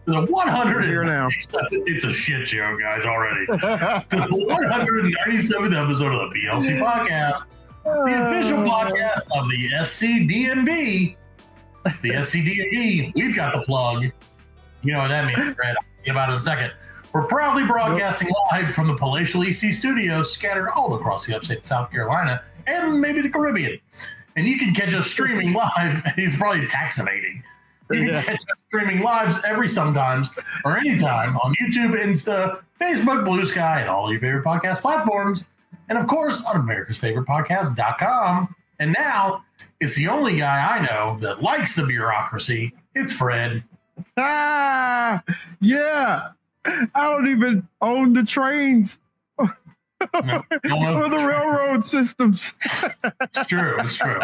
The 100 here now. It's a shit show, guys, already. The 197th episode of the PLC Podcast, the official podcast of the SCDNB. The SCDNB, we've got the plug. You know what that means, Fred. I'll get about it in a second. We're proudly broadcasting live from the Palatial EC studios scattered all across the upstate South Carolina and maybe the Caribbean. And you can catch us streaming live. He's probably tax evading. You can catch us streaming live every sometimes or anytime on YouTube, Insta, Facebook, Blue Sky, and all your favorite podcast platforms. And of course, on americasfavoritePodcast.com. And now, it's the only guy I know that likes the bureaucracy. It's Fred. Yeah. I don't even own the trains or the railroad systems. It's true. It's true.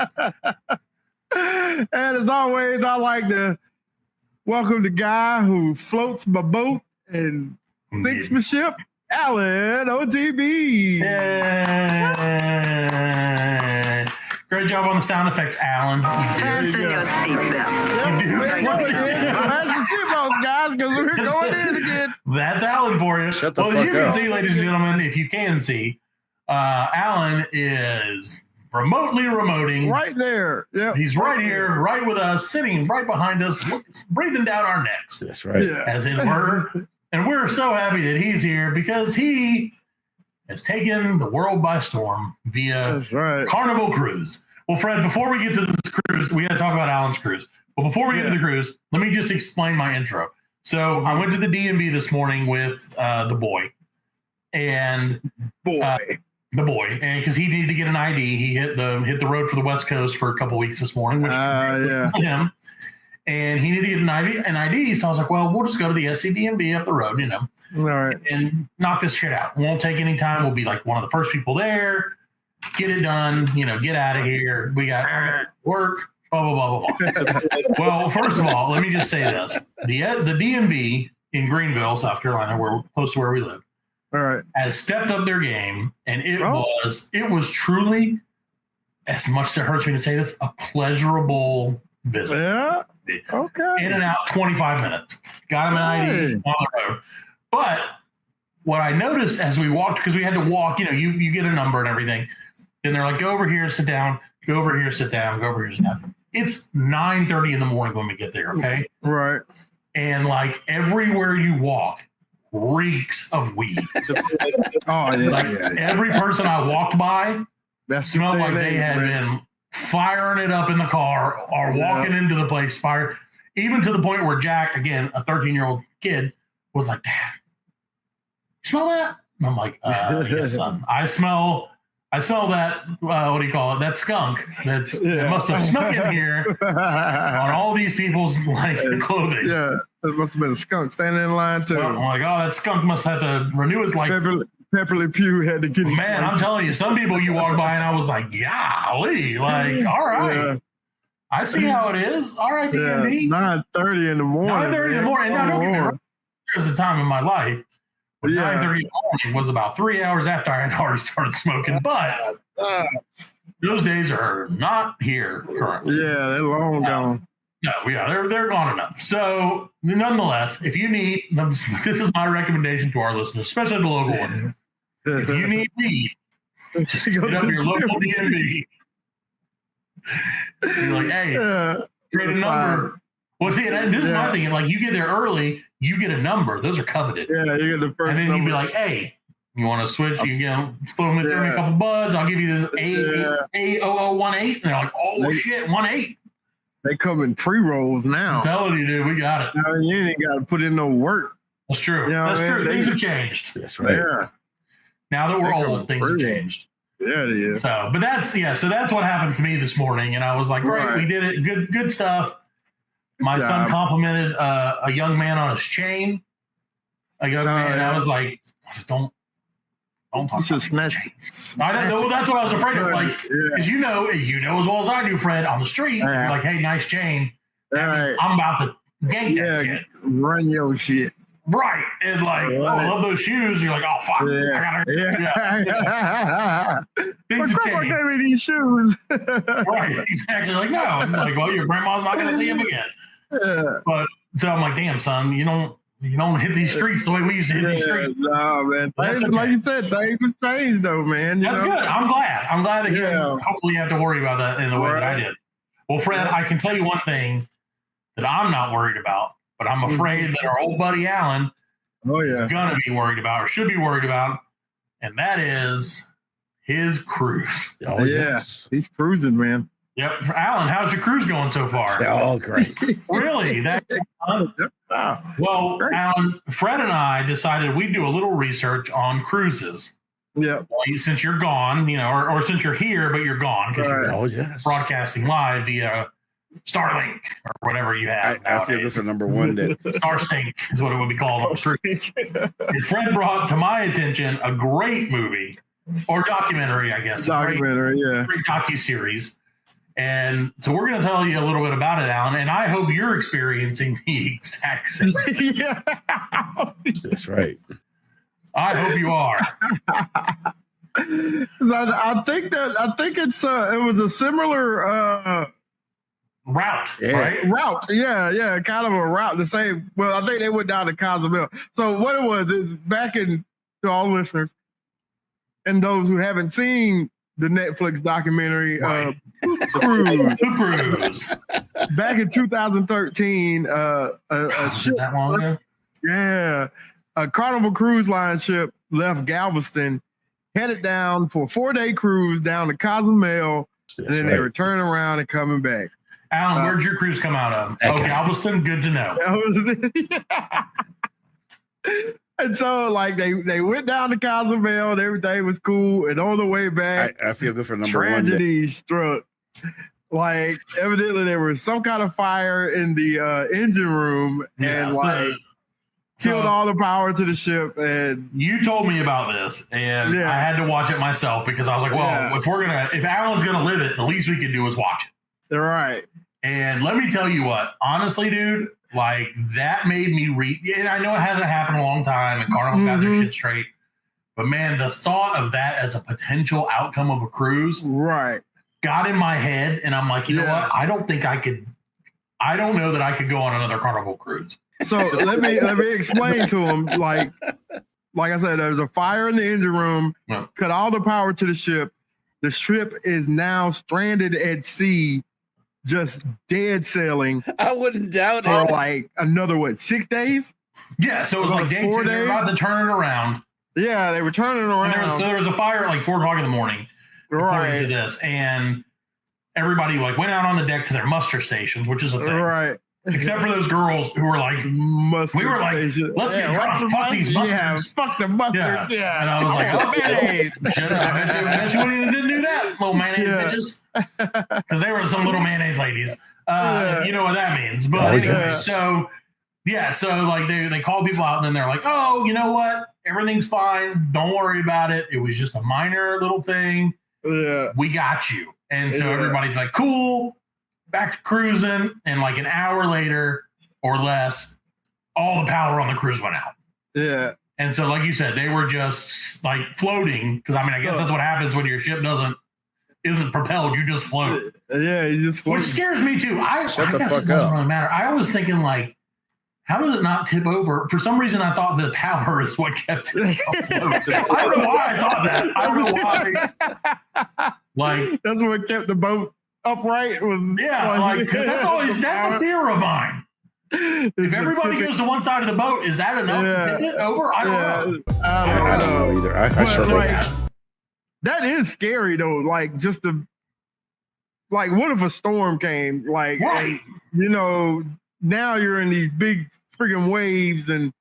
And as always, I like to welcome the guy who floats my boat and sinks my ship, Allan, OTB. Yay. Great job on the sound effects, Allan. Fasten your seatbelt. We're going in. Fasten your seatbelts, guys, because we're going in again. That's Allan for you. Shut the well, fuck as you can up. see, ladies and gentlemen, if you can see, Allan is remotely remoting. Right there. Yeah. He's right here, right with us, sitting right behind us, breathing down our necks, That's right. Yeah. as it were. And we're so happy that he's here because he has taken the world by storm via That's right. Carnival cruise. Well, Fred, before we get to this cruise, we got to talk about Allan's cruise. But before we get to the cruise, let me just explain my intro. So I went to the DMV this morning with the boy, and the boy, and because he needed to get an ID, he hit the road for the West Coast for a couple weeks this morning, which him. And he needed to get an ID, so I was like, well, we'll just go to the SCDMB up the road, you know, All right. and knock this shit out. Won't take any time. We'll be like one of the first people there. Get it done, you know, get out of here. We got work, blah, blah, blah, blah, blah. Well, first of all, let me just say this. The DMV in Greenville, South Carolina, where close to where we live, All right. has stepped up their game, and it was truly, as much as it hurts me to say this, a pleasurable visit. Yeah. Okay. In and out, 25 minutes. Got him an ID on the road. But what I noticed as we walked, because we had to walk, you know, you get a number and everything. And they're like, go over here, sit down, go over here, sit down, go over here, sit down. It's 9:30 in the morning when we get there, okay? Right. And like everywhere you walk reeks of weed. Oh, yeah. Like every person I walked by That's smelled like they had been firing it up in the car or walking into the place fire, even to the point where Jack, again, a 13-year-old kid, was like, Dad, you smell that? And I'm like, yes, son. I smell that, what do you call it? That skunk that must have snuck in here on all these people's like clothing. Yeah, it must have been a skunk standing in line too. Well, I'm like, oh, that skunk must have to renew his life. Pepperly Pew had to get his Man, I'm telling you, some people you walk by and I was like, golly, like, all right. Yeah. I see how it is. All right, DMV. 9:30 in the morning. 9:30 in the morning. Now, don't get me wrong. There was a time in my life when 9:30 in the morning was about 3 hours after I had already started smoking. But those days are not here currently. Yeah, they're long gone. No, yeah, they're gone enough. So, nonetheless, if you need, this is my recommendation to our listeners, especially the local ones. If you need weed, just hit up your local DMV. You're like, hey, trade a number. Well, see, this is my thing. Like, you get there early, you get a number. Those are coveted. Yeah, you get the first and then number. you'd be like, hey, you want to switch? You can throw me a couple buds. I'll give you this A0018. And they're like, oh, shit, 18. They come in pre-rolls now. I'm telling you, dude, we got it. Now, you ain't got to put in no work. That's true. You know That's what I mean? true. Things have changed. That's right. Yeah. Now that we're They come old, things have pre-roll. changed. Yeah, it is. So, but that's what happened to me this morning, and I was like, great, we did it, good stuff. My son complimented a young man on his chain. A young man, I was like, don't talk about chains. I know, well, that's what I was afraid of, like, because you know as well as I do, Fred, on the street, you're like, hey, nice chain. That means I'm about to gank that shit. Run your shit. Right. And like, oh, I love those shoes. You're like, oh, fuck. I gotta, Things have changed. Gave me these shoes. Right. Exactly. Like, no. I'm like, well, your grandma's not going to see him again. But So I'm like, damn, son, you don't hit these streets the way we used to hit these streets. No, man. Things, like you said, things have changed, though, man. That's good. I'm glad that you hopefully have to worry about that in the way that I did. Well, Fred, I can tell you one thing that I'm not worried about, but I'm afraid that our old buddy Allan is going to be worried about or should be worried about, and that is his cruise. Oh, yes. He's cruising, man. Yep. Allan, how's your cruise going so far? Oh, great. Really? Well, great. Allan, Fred and I decided we'd do a little research on cruises. Yeah. Well, since you're gone, or since you're here, but you're gone because you're broadcasting live via Starlink or whatever you have. I feel this is number one. Starstink is what it would be called. And Fred brought to my attention a great movie or documentary, I guess. Great docuseries. And so we're going to tell you a little bit about it, Allan, and I hope you're experiencing the exact same thing. Yeah. That's right. I hope you are. I think it was a similar route, right? Route, yeah, kind of a route. The same. Well, I think they went down to Cozumel. So what it was is back in to all listeners and those who haven't seen the Netflix documentary Cruise. Back in 2013, a ship. That long ago? Yeah, a Carnival cruise line ship left Galveston, headed down for a 4-day cruise down to Cozumel, and then they were turning around and coming back. Allan, where'd your cruise come out of? Oh, Galveston? Good to know. And so, like, they went down to Cozumel and everything was cool. And on the way back, I feel good for number tragedy struck. Like, evidently there was some kind of fire in the engine room and killed all the power to the ship. And you told me about this, and I had to watch it myself because I was like, well, if Allan's gonna live it, the least we can do is watch it. They're right. And let me tell you what, honestly, dude, like that made me and I know it hasn't happened a long time and Carnival's got their shit straight, but man, the thought of that as a potential outcome of a cruise got in my head, and I'm like, you know what? I don't know that I could go on another Carnival cruise. So let me explain to him, like I said, there's a fire in the engine room, cut all the power to the ship. The ship is now stranded at sea, just dead sailing. I wouldn't doubt for like another 6 days? Yeah, so it was like day 2. They were about to turn it around. Yeah, they were turning it around. And there was a fire at like 4 o'clock in the morning. According to this, and everybody like went out on the deck to their muster stations, which is a thing. Right. Except for those girls who were like, let's get drunk, fuck these mustards. Yeah, fuck the mustard. Yeah. And I was like, oh, mayonnaise. I bet you didn't do that, little mayonnaise bitches. Because they were some little mayonnaise ladies. You know what that means. But anyway, so like they called people out, and then they're like, oh, you know what? Everything's fine. Don't worry about it. It was just a minor little thing. Yeah. We got you. And so everybody's like, cool. Back to cruising, and like an hour later or less, all the power on the cruise went out. Yeah. And so, like you said, they were just like floating, because I mean, I guess that's what happens when your ship isn't propelled. You just float. Yeah, you just float. Which scares me too. I guess it doesn't really matter. I was thinking, like, how does it not tip over? For some reason, I thought the power is what kept it afloat. I don't know why I thought that. I don't know why. Like, that's what kept the boat upright. Because that's a fear of mine. If everybody goes to one side of the boat, is that enough to tip it over? I don't know. I don't know either. I struggle with that. That is scary though. Like, just what if a storm came? Like, and, now you're in these big friggin' waves, and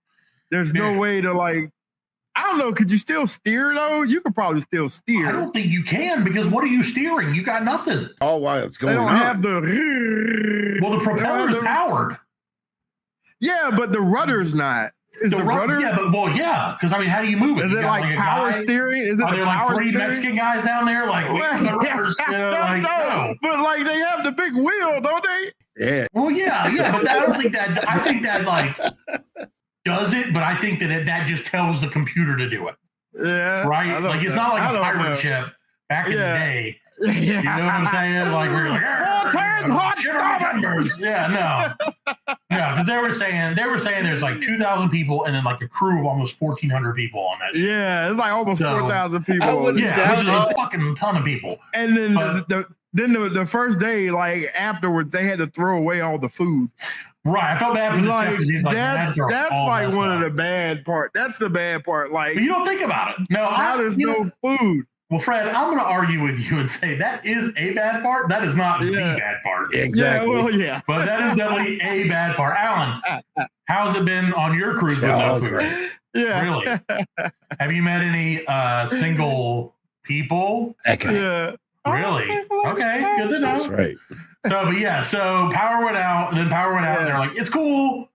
there's no way to like. I don't know. Could you still steer though? You could probably still steer. I don't think you can, because what are you steering? You got nothing. Oh, wow, it's going on. They don't have the. Well, the propeller's powered. Yeah, but the rudder's not. Is the rudder? Yeah, because I mean, how do you move it? Is it like power steering? Is it are there like 3 Mexican guys down there? Like, the rudders, no. But like, they have the big wheel, don't they? Yeah. Well, yeah, but I don't think that. I think that like does it, but I think that just tells the computer to do it. Yeah. Right? Like, it's not like a pirate ship back in the day. Yeah. You know what I'm saying? Like we're like, hot timbers. Yeah, no, because they were saying there's like 2,000 people and then like a crew of almost 1,400 people on that. Yeah, it's like almost 4,000 people. I wouldn't doubt which is a fucking ton of people. And then the first day, like afterwards, they had to throw away all the food. Right, I felt bad for the chef because he's like, that's like one of the bad part. That's the bad part. Like, but you don't think about it. No, now there's no food. Well, Fred, I'm going to argue with you and say that is a bad part. That is not the bad part. Exactly. Yeah, well, yeah. But that is definitely a bad part. Alan, how's it been on your cruise with no food? Great. Yeah. Really? Have you met any single people? Okay. Yeah. Really? Okay, good to know. That's right. So power went out, and then power went out, and they're like, it's cool.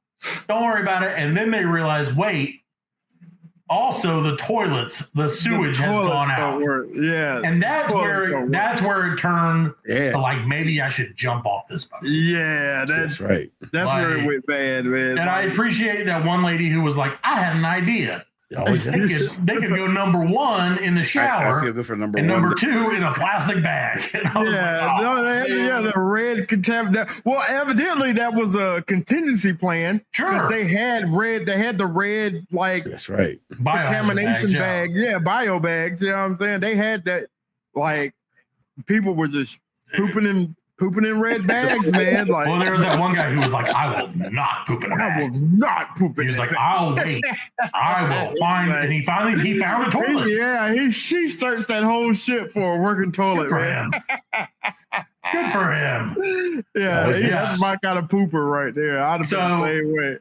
Don't worry about it. And then they realized, wait, also the toilets, the sewage has gone out. Yeah. And that's where it turned to like, maybe I should jump off this boat. Yeah, That's right. That's Like, where it went bad, man. And I appreciate that one lady who was like, I had an idea. Oh, yes. They could go number one in the shower. I feel good for number and one. number two in a plastic bag. And I was the red contaminant. Well, evidently that was a contingency plan. Sure. They had the red like That's right. contamination bag. Yeah, bio bags. You know what I'm saying? They had that, like, people were just pooping in red bags, man. Like, well, there was that one guy who was like, I will not poop in a bag. I will not poop in He was that like, bag. I'll wait. I will find. And he found a toilet. She searched that whole shit for a working toilet, Good for man. him. Good for him. Yeah, Oh, yes. that's my kind of pooper right there. I'd have been the same way.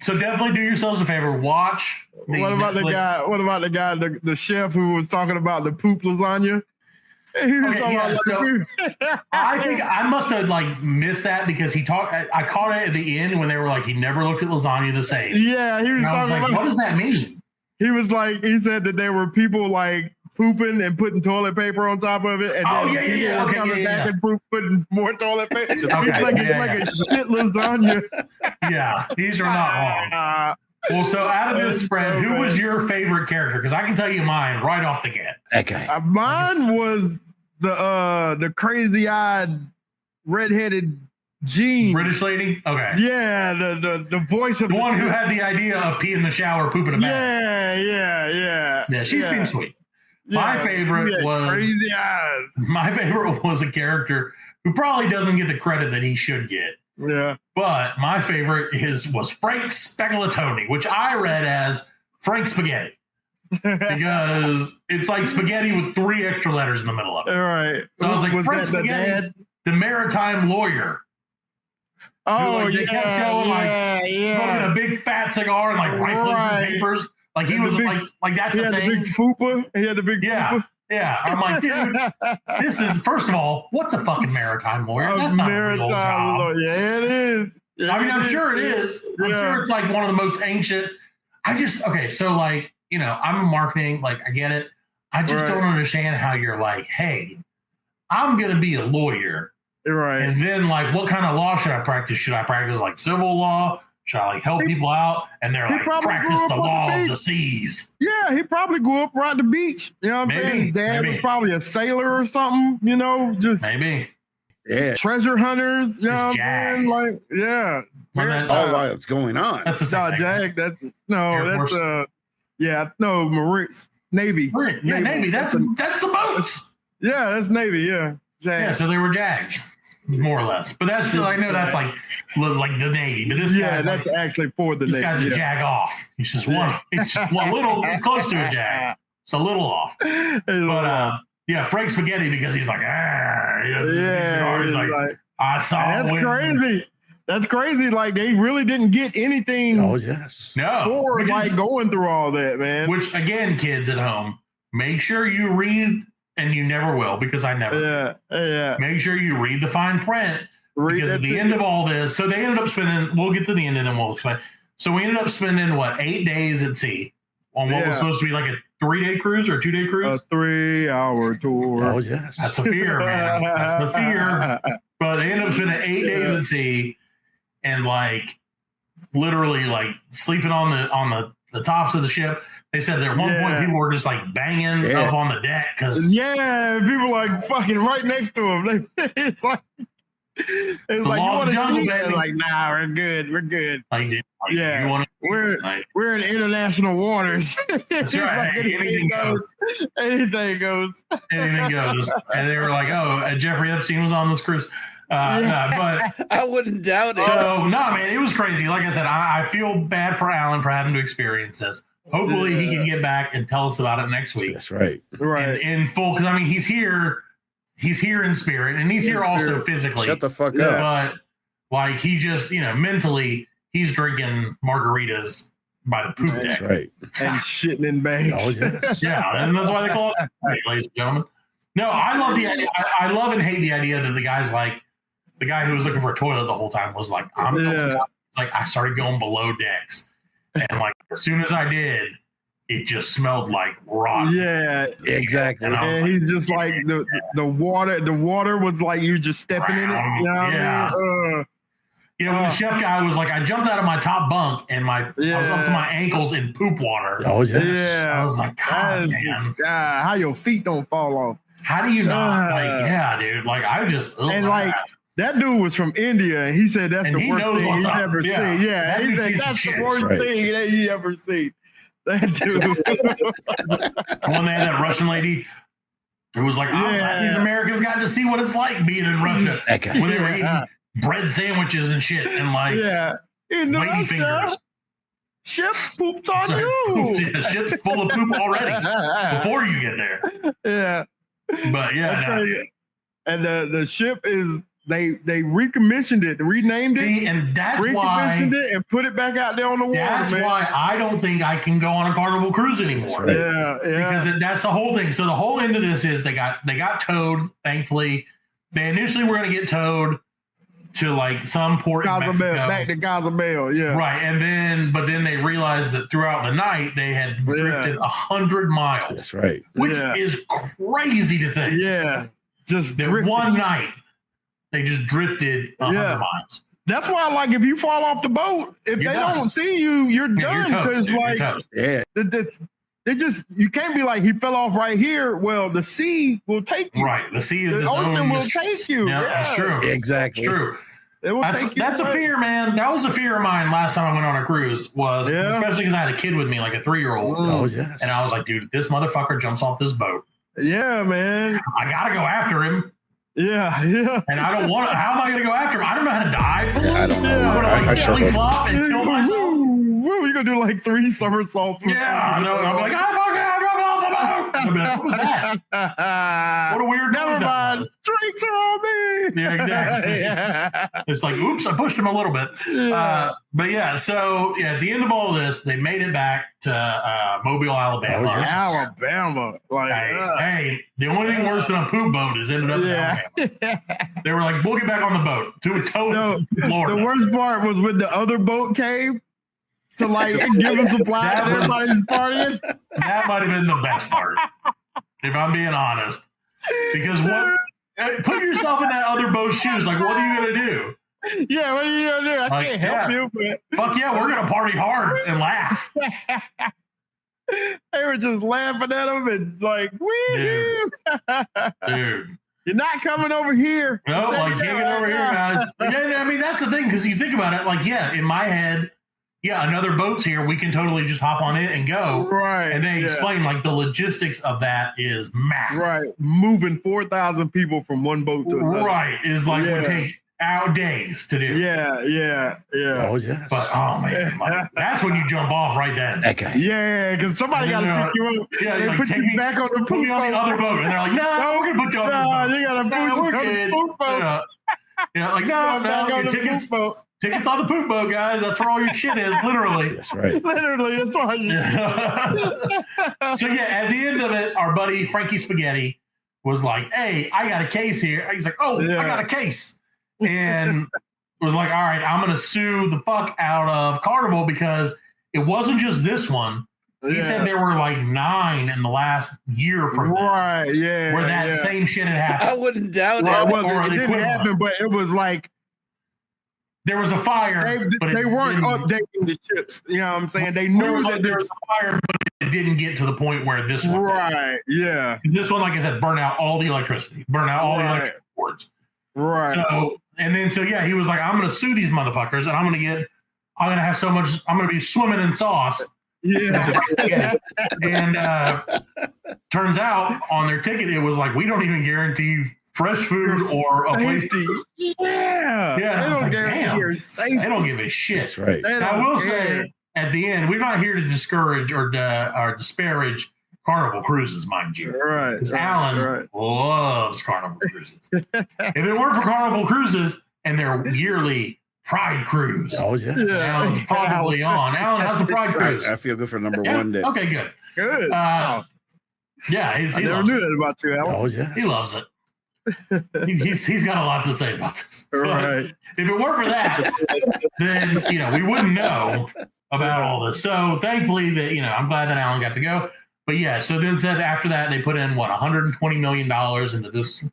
So definitely do yourselves a favor. Watch. What about the guy, the chef who was talking about the poop lasagna? He was talking about I think I must have like missed that because I caught it at the end when they were like, he never looked at lasagna the same. Yeah, he was And I was talking like, about. what does that mean? He was like, he said that there were people like pooping and putting toilet paper on top of it, and then coming back and putting more toilet paper. It's like a shit lasagna. Yeah, these are not wrong. Well, so out of this, Fred, who was your favorite character? Because I can tell you mine right off the get. Okay. Mine was the crazy-eyed, redheaded Jean. British lady? Okay. Yeah, the voice of the one who had the idea of pee in the shower, poop in a bag. Yeah, she seems sweet. Yeah, my favorite was crazy eyes. My favorite was a character who probably doesn't get the credit that he should get. Yeah. But my favorite was Frank Spaghetti, which I read as Frank Spaghetti. Because it's like spaghetti with 3 extra letters in the middle of it. All right. So I was like, Frank Spaghetti, the maritime lawyer. Oh, they kept showing smoking a big fat cigar and like rifling through papers. Like he was like that's a thing. He had the big fupa. He had the big fupa. Yeah. I'm like, dude, this is, first of all, what's a fucking maritime lawyer? That's not a real job. Lawyer. Yeah, it is. Yeah, I mean, I'm sure it is. I'm sure it's like one of the most ancient. So like, you know, I'm in marketing, like I get it. I just don't understand how you're like, hey, I'm going to be a lawyer. Right. And then like, what kind of law should I practice? Should I practice like civil law? Should I like help people out? And they're like, practice the law of the seas. Yeah, he probably grew up right at the beach. You know what I'm saying? His dad was probably a sailor or something, you know, just treasure hunters, you know what I'm saying? Like, yeah. All while it's going on. That's the same Jag, Marines. Navy. Navy. That's the boats. Yeah, that's Navy, yeah. Jag. Yeah, so they were Jags. More or less, but that's still, I know that's like the Navy, but this guy's that's like, actually for the this Navy. guy's a jag off. He's just one. It's just one little. It's close to a jag. It's a little off. But Frank Spaghetti because he's like he's like I saw. That's crazy. That's crazy. Like they really didn't get anything. Oh yes. No. For like going through all that, man. Which again, kids at home, make sure you read. And you never will, because I never. Yeah. Make sure you read the fine print. Because at the end of all this, so they ended up spending. We'll get to the end and then we'll explain. So we ended up spending 8 days at sea on what was supposed to be like a 3-day cruise or a 2-day cruise. A 3-hour tour. Oh yes. That's the fear, man. That's the fear. But they ended up spending 8 days at sea, and like literally like sleeping on the the tops of the ship. They said that at one point people were just like banging up on the deck because people like fucking right next to them. It's like you want to sleep? They're like, nah, we're good. Like, we're in international waters. That's right. Hey, anything goes. Anything goes. Anything goes. And they were like, oh, Jeffrey Epstein was on this cruise. But I wouldn't doubt it. So no, man, it was crazy. Like I said, I feel bad for Allan for having to experience this. Hopefully he can get back and tell us about it next week. That's right. In full, because I mean he's here in spirit, and he's here also physically. Shut the fuck up. But like he just, mentally, he's drinking margaritas by the poop deck. That's right. And shitting in bags. Oh yes. Yeah, and that's why they call it, ladies and gentlemen. No, I love the idea. I love and hate the idea that the guy's like, the guy who was looking for a toilet the whole time was like, I started going below decks. And like, as soon as I did, it just smelled like rotten. Yeah, exactly. And he's just like the water was like you just stepping in it. You know what I mean? When the chef guy was like, I jumped out of my top bunk and I was up to my ankles in poop water. Oh yes. Yeah. I was like, God, man. How your feet don't fall off. How do you not? Dude. Like, I just that dude was from India, and he said that's the worst thing he's ever seen. Yeah, he said that's the worst thing that he ever seen. That dude. When they had that Russian lady who was like, I'm glad these Americans got to see what it's like being in Russia. When they were eating bread sandwiches and shit and like lady fingers. Ship pooped on you. Ship's full of poop already before you get there. Yeah. But that's crazy. And the ship is they recommissioned it, renamed it, and that's recommissioned it and put it back out there on the water. That's why I don't think I can go on a Carnival cruise anymore. Right. Yeah. Because that's the whole thing. So the whole end of this is they got towed. Thankfully, they initially were going to get towed to like some port in Mexico. Back to Cozumel, yeah. Right, but then they realized that throughout the night they had drifted 100 miles. That's right. Which is crazy to think. Yeah, just one night they just drifted 100 miles. That's why, like, if you fall off the boat, if they don't see you, you're done. Because you can't be like, he fell off right here. Well, the sea will take you. Right, the ocean will take you. Yeah, that's true. Exactly. It's true. It will take you. That's a fear, man. That was a fear of mine last time I went on a cruise. Especially because I had a kid with me, like a 3-year-old. Oh yes. And I was like, dude, this motherfucker jumps off this boat. Yeah, man. I gotta go after him. Yeah. And I don't want to. How am I going to go after him? I don't know how to dive. Yeah, I don't know. I'm going to sure flop and kill myself. We're going to do like 3 somersaults. Yeah, I know. I'm like, I dropped off the boat. I'm like, what was that? What a weird noise. Never mind. Drinks are on me. Yeah, exactly. It's like, oops, I pushed him a little bit. But yeah, so at the end of all this, they made it back to Mobile, Alabama. Alabama. Like, hey, the only thing worse than a poop boat is ended up in Alabama. They were like, we'll get back on the boat to a toast Florida. The worst part was when the other boat came to like give them supplies and everybody's partying. That might have been the best part, if I'm being honest. Because put yourself in that other boat's shoes. Like, what are you gonna do? Yeah, what are you gonna do? I can't help you, but fuck yeah, we're gonna party hard and laugh. They were just laughing at him and like, woo! Dude. You're not coming over here. No, like, can't get over here, guys. I mean, that's the thing, because you think about it, like, in my head, another boat's here. We can totally just hop on it and go. Right. And they explain, like, the logistics of that is massive. Right. Moving 4,000 people from one boat to another. Right. Is like, would take days to do. Yeah. Oh, yes. But, oh, man. Like, that's when you jump off right then. Okay. Yeah, because somebody got to pick you up. Yeah, they like, put you back on the poop boat. Put me on the other boat. And they're like, no, we're going to put you on this boat. You got to put you on the poop boat. Like, no, your tickets on the poop boat, guys. That's where all your shit is, literally. That's right. Literally, that's all you So, at the end of it, our buddy Frankie Spaghetti was like, hey, I got a case here. He's like, I got a case. And was like, all right, I'm going to sue the fuck out of Carnival because it wasn't just this one. He said there were like 9 in the last year from where that same shit had happened. I wouldn't doubt it. It didn't happen, but it was like there was a fire, but they weren't updating the ships. You know what I'm saying? They knew that there was a fire, but it didn't get to the point where this one. Right. Yeah. This one, like I said, burned out all the electricity, burned out all the electric cords. Right. So he was like, I'm going to sue these motherfuckers, and I'm going to have so much. I'm going to be swimming in sauce. Yeah. And turns out on their ticket, it was like, we don't even guarantee fresh food or a place to eat. Yeah. They don't guarantee your safety. They don't give a shit. That's right. I will say at the end, we're not here to discourage or disparage Carnival cruises, mind you. Right. Because Allan loves Carnival cruises. If it weren't for Carnival cruises and their yearly Pride cruise. Oh, yeah. Allan's probably on. Allan, how's the Pride cruise? I feel good for number one day. Okay, good. Good. Yeah, I never knew that about you, Allan. Oh, yeah. He loves it. He's got a lot to say about this. Right. If it weren't for that, then we wouldn't know about all this. So thankfully that I'm glad that Allan got to go. But yeah, so then said after that they put in $120 million into this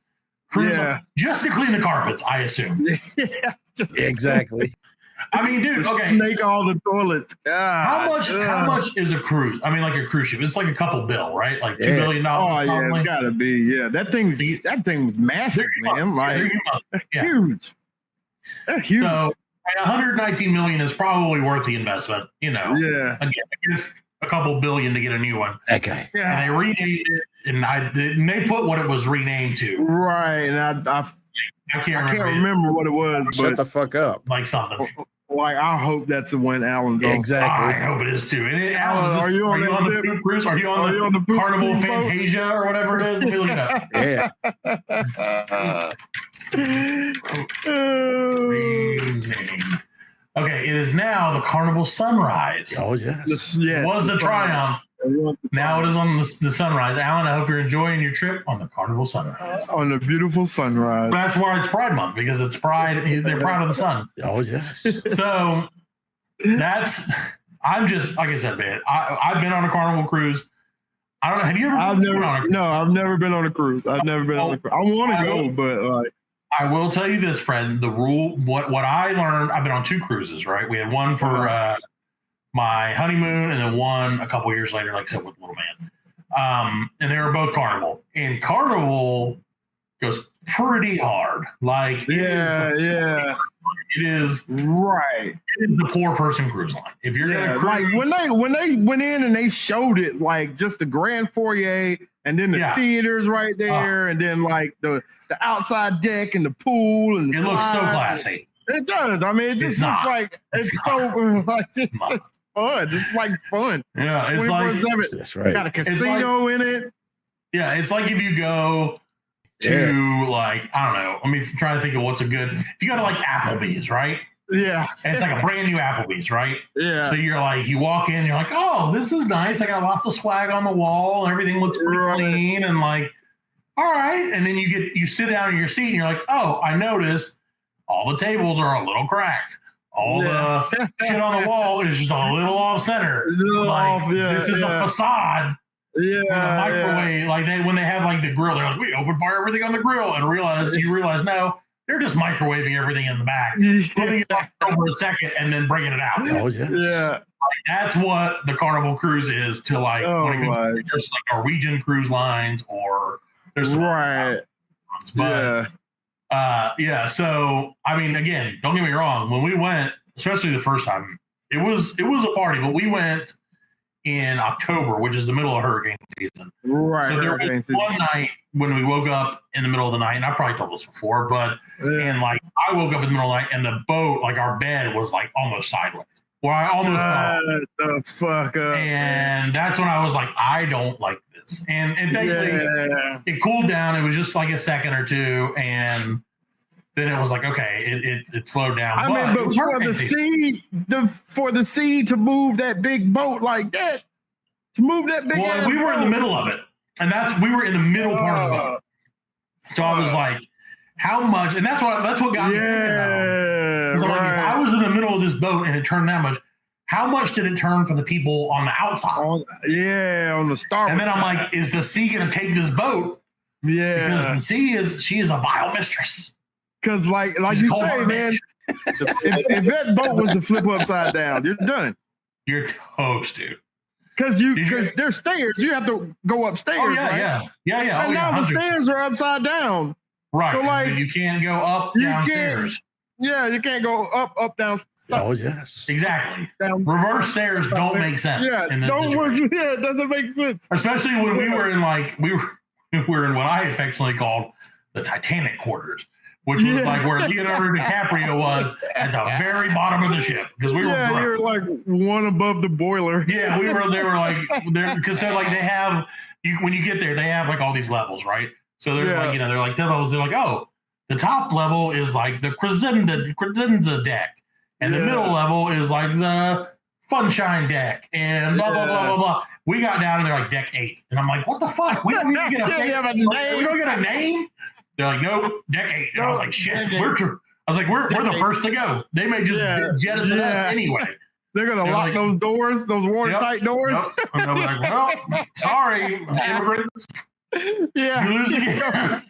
cruise just to clean the carpets, I assume. Yeah. Exactly. I mean, dude, okay. Snake all the toilets. God. How much is a cruise? I mean, like a cruise ship. It's like a couple bill, right? Like $2 billion. Oh yeah, it's gotta be. Yeah, that thing's massive, man. Like huge. They're huge. So $119 million is probably worth the investment. Yeah. Again, just a couple billion to get a new one. Okay. Yeah. And they renamed it, and they put what it was renamed to. Right, and I can't remember what it was. Shut the fuck up. Like something. Like I hope that's the one Allan's on. Exactly. I hope it is too. And Allan, are you on the poop cruise? Are you on the Carnival Fantasia or whatever it is? Let me look it up. Yeah. Okay, it is now the Carnival Sunrise. Oh, yes. It was the Triumph. Now it is on the Sunrise. Allan, I hope you're enjoying your trip on the Carnival Sunrise. On the beautiful sunrise. That's why it's Pride Month, because it's Pride. They're proud of the sun. Oh, yes. So I'm just, like I said, man, I've been on a Carnival cruise. I don't know. Have you ever been on a cruise? No, I've never been on a cruise. I've never been on a cruise. I want to go, but like. I will tell you this, friend. The rule, what I learned, I've been on 2 cruises, right? We had one for my honeymoon, and then one a couple years later, like I said, with Little Man. And they were both Carnival. And Carnival goes pretty hard. Like, it is right. It is the poor person cruise line. If you're gonna cruise, like when they went in and they showed it, like just the grand foyer, and then the theaters right there, and then like the outside deck and the pool, and it looks so classy. It does. I mean, it just looks like it's so like it's fun. It's like fun. Yeah, it's like that's right. Got a casino in it. Yeah, it's like if you go to like, I don't know. Let me try to think of what's a good. If you go to like Applebee's, right? Yeah. And it's like a brand new Applebee's, right? Yeah. So you're like, you walk in, you're like, oh, this is nice. I got lots of swag on the wall, and everything looks pretty clean, and like, all right. And then you sit down in your seat, and you're like, oh, I noticed all the tables are a little cracked. All the shit on the wall is just a little off center. This is a facade. Yeah, the microwave, like when they have like the grill, they're like, we open fire everything on the grill, and you realize no, they're just microwaving everything in the back, putting it over a second, and then bringing it out. Oh yes. Yeah, like, that's what the Carnival cruise is to like. When it comes to just like Norwegian cruise lines, or there's some but so I mean, again, don't get me wrong. When we went, especially the first time, it was a party, but we went in October, which is the middle of hurricane season. Right. So there was one night when we woke up in the middle of the night, and I probably told this before, but and like I woke up in the middle of the night, and the boat, like our bed, was like almost sideways, where I almost fell. The fuck up. And that's when I was like, I don't like this. And thankfully, it cooled down. It was just like a second or two, and then it was like, okay, it slowed down. I mean, but for the sea to move that big boat like that, to move that big. Well, we were in the middle of it, and we were in the middle part of the boat. So I was like, how much? And that's what got me thinking about. So like, if I was in the middle of this boat and it turned that much, how much did it turn for the people on the outside? On the starboard. And then I'm like, is the sea going to take this boat? Yeah, because the sea she is a vile mistress. Because like you say, man, if that boat was to flip upside down, you're done. You're toast, dude. Because there's stairs. You have to go upstairs. Oh yeah, right? yeah. And now the stairs are upside down. Right. So like you can't go up you downstairs. You can't go up, down. Oh yes. Exactly. Down, Reverse stairs don't make sense. Yeah, don't work. Yeah, it doesn't make sense. Especially when we were in what I affectionately called the Titanic quarters, which was like where Leonardo DiCaprio was at the very bottom of the ship because we were. Yeah, you're like one above the boiler. Yeah, we were. They were like because they're like they have when you get there they have like all these levels, right? So they're like they're like 10 levels. They're like the top level is like the credenza deck. And the middle level is like the Funshine deck and blah, blah, blah, blah, blah. We got down and they're like deck 8. And I'm like, what the fuck? We don't even get a name. We don't get a name? They're like, nope, deck 8. And I was like, shit, we're the first to go. They may just jettison us anyway. They're going to lock those doors, those watertight doors. Yep. And they're like, well, sorry, immigrants. Yeah. You lose again.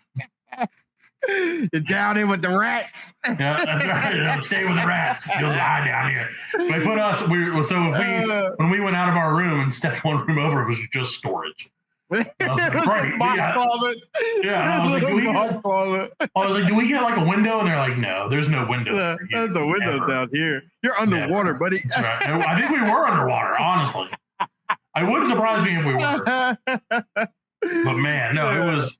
You're down in with the rats. Yeah, that's right. Stay with the rats. You'll hide down here. They put us. When we went out of our room and stepped one room over, it was just storage. I was like, great. Yeah. I was like, do we get like a window? And they're like, no, there's no window. There's no windows down here. You're underwater, buddy. That's right. I think we were underwater. Honestly, it wouldn't surprise me if we were. But man, no,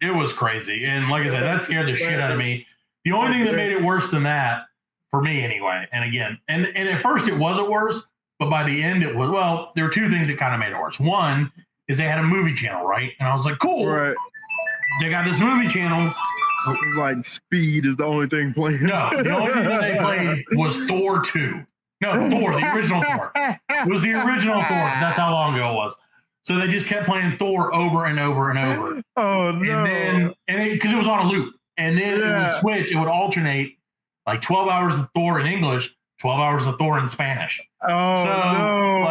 it was crazy. And like I said, that scared the shit out of me. The only thing that made it worse than that, for me anyway, and again, and at first it wasn't worse, but by the end it was, well, there were two things that kind of made it worse. One is they had a movie channel, right? And I was like, cool. Right. They got this movie channel. It was like Speed is the only thing playing. No, the only thing that they played was Thor 2. No, Thor, the original Thor. It was the original Thor, because that's how long ago it was. So they just kept playing Thor over and over and over. Oh, no. And then, because it was on a loop. And then it would switch, it would alternate like 12 hours of Thor in English, 12 hours of Thor in Spanish. Oh, so, no.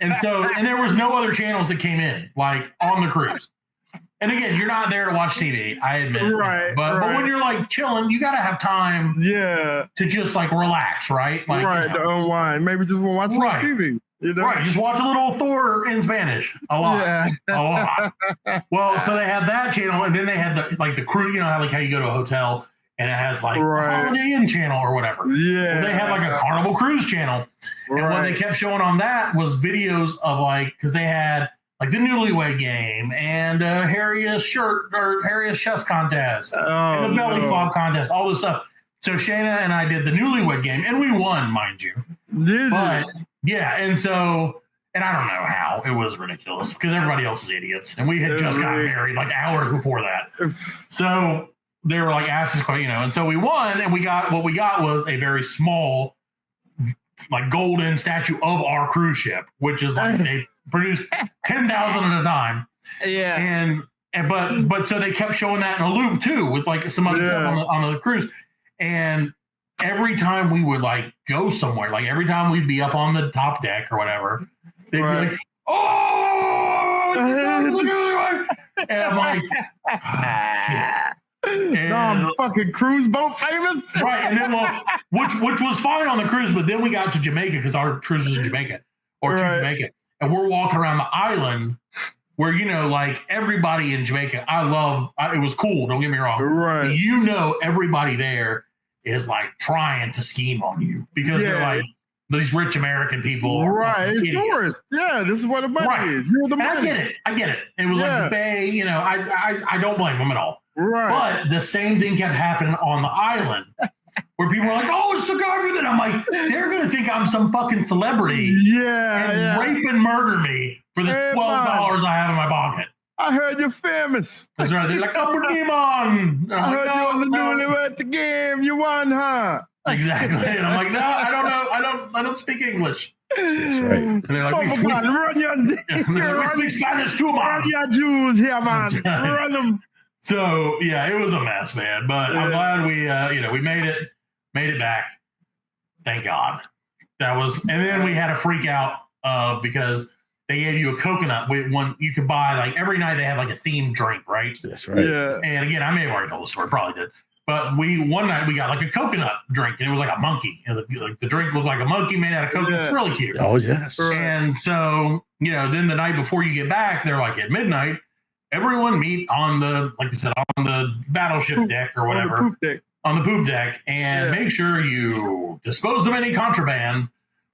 And there was no other channels that came in, like on the cruise. And again, you're not there to watch TV, I admit. Right. But when you're like chilling, you got to have time to just like relax, right? Like, to unwind. Maybe just watch TV. You know? Right, just watch a little Thor in Spanish. A lot. Well, so they had that channel, and then they had the crew, you know, how you go to a hotel and it has like a Holiday Inn channel or whatever. Yeah. Well, they had like a Carnival Cruise channel. And what they kept showing on that was videos of like, because they had like the Newlywed Game and hairiest chest contest and the belly flop contest, all this stuff. So Shayna and I did the Newlywed Game, and we won, mind you. Yeah, and I don't know how. It was ridiculous because everybody else is idiots. And we had just gotten married like hours before that. So they were like, asked us, you know, and so we won, and what we got was a very small, like golden statue of our cruise ship, which is like they produced 10,000 at a time. Yeah. But so they kept showing that in a loop too, with like some other stuff on the cruise. And every time we would like go somewhere, like every time we'd be up on the top deck or whatever, they'd be like, "Oh!" And I'm like, "Oh, shit." I'm fucking cruise boat famous, right? And then, which was fine on the cruise, but then we got to Jamaica because our cruise was in Jamaica to Jamaica, and we're walking around the island where, you know, like everybody in Jamaica, it was cool. Don't get me wrong, right? But you know, everybody there is like trying to scheme on you because they're like these rich American people. Right. It's tourists. Yeah. This is what the money is. You're the money. I get it. It was like the Bay, you know, I don't blame them at all. Right. But the same thing kept happening on the island where people were like, oh, it's the government. I'm like, they're going to think I'm some fucking celebrity. And rape and murder me for the $12 I have in my pocket. I heard you're famous. That's right. They're like, "Oh, demon!" I heard you on the Newlywed Game. You won, huh? Exactly. And I'm like, no, I don't know. I don't speak English. That's right. And they're like, we speak Spanish too, man. Run your Jews here, man. Run them. So yeah, it was a mess, man. But I'm glad we made it back. Thank God. And then we had a freak out because they gave you a coconut with one you could buy, like every night they had like a themed drink, right? That's right. Yeah. And again, I may have already told the story, probably did. But one night we got like a coconut drink, and it was like a monkey. And the drink looked like a monkey made out of coconut. It's really cute. Oh, yes. And so, then the night before you get back, they're like at midnight, everyone meet on the, like you said, on the battleship deck or whatever. On the poop deck, and make sure you dispose of any contraband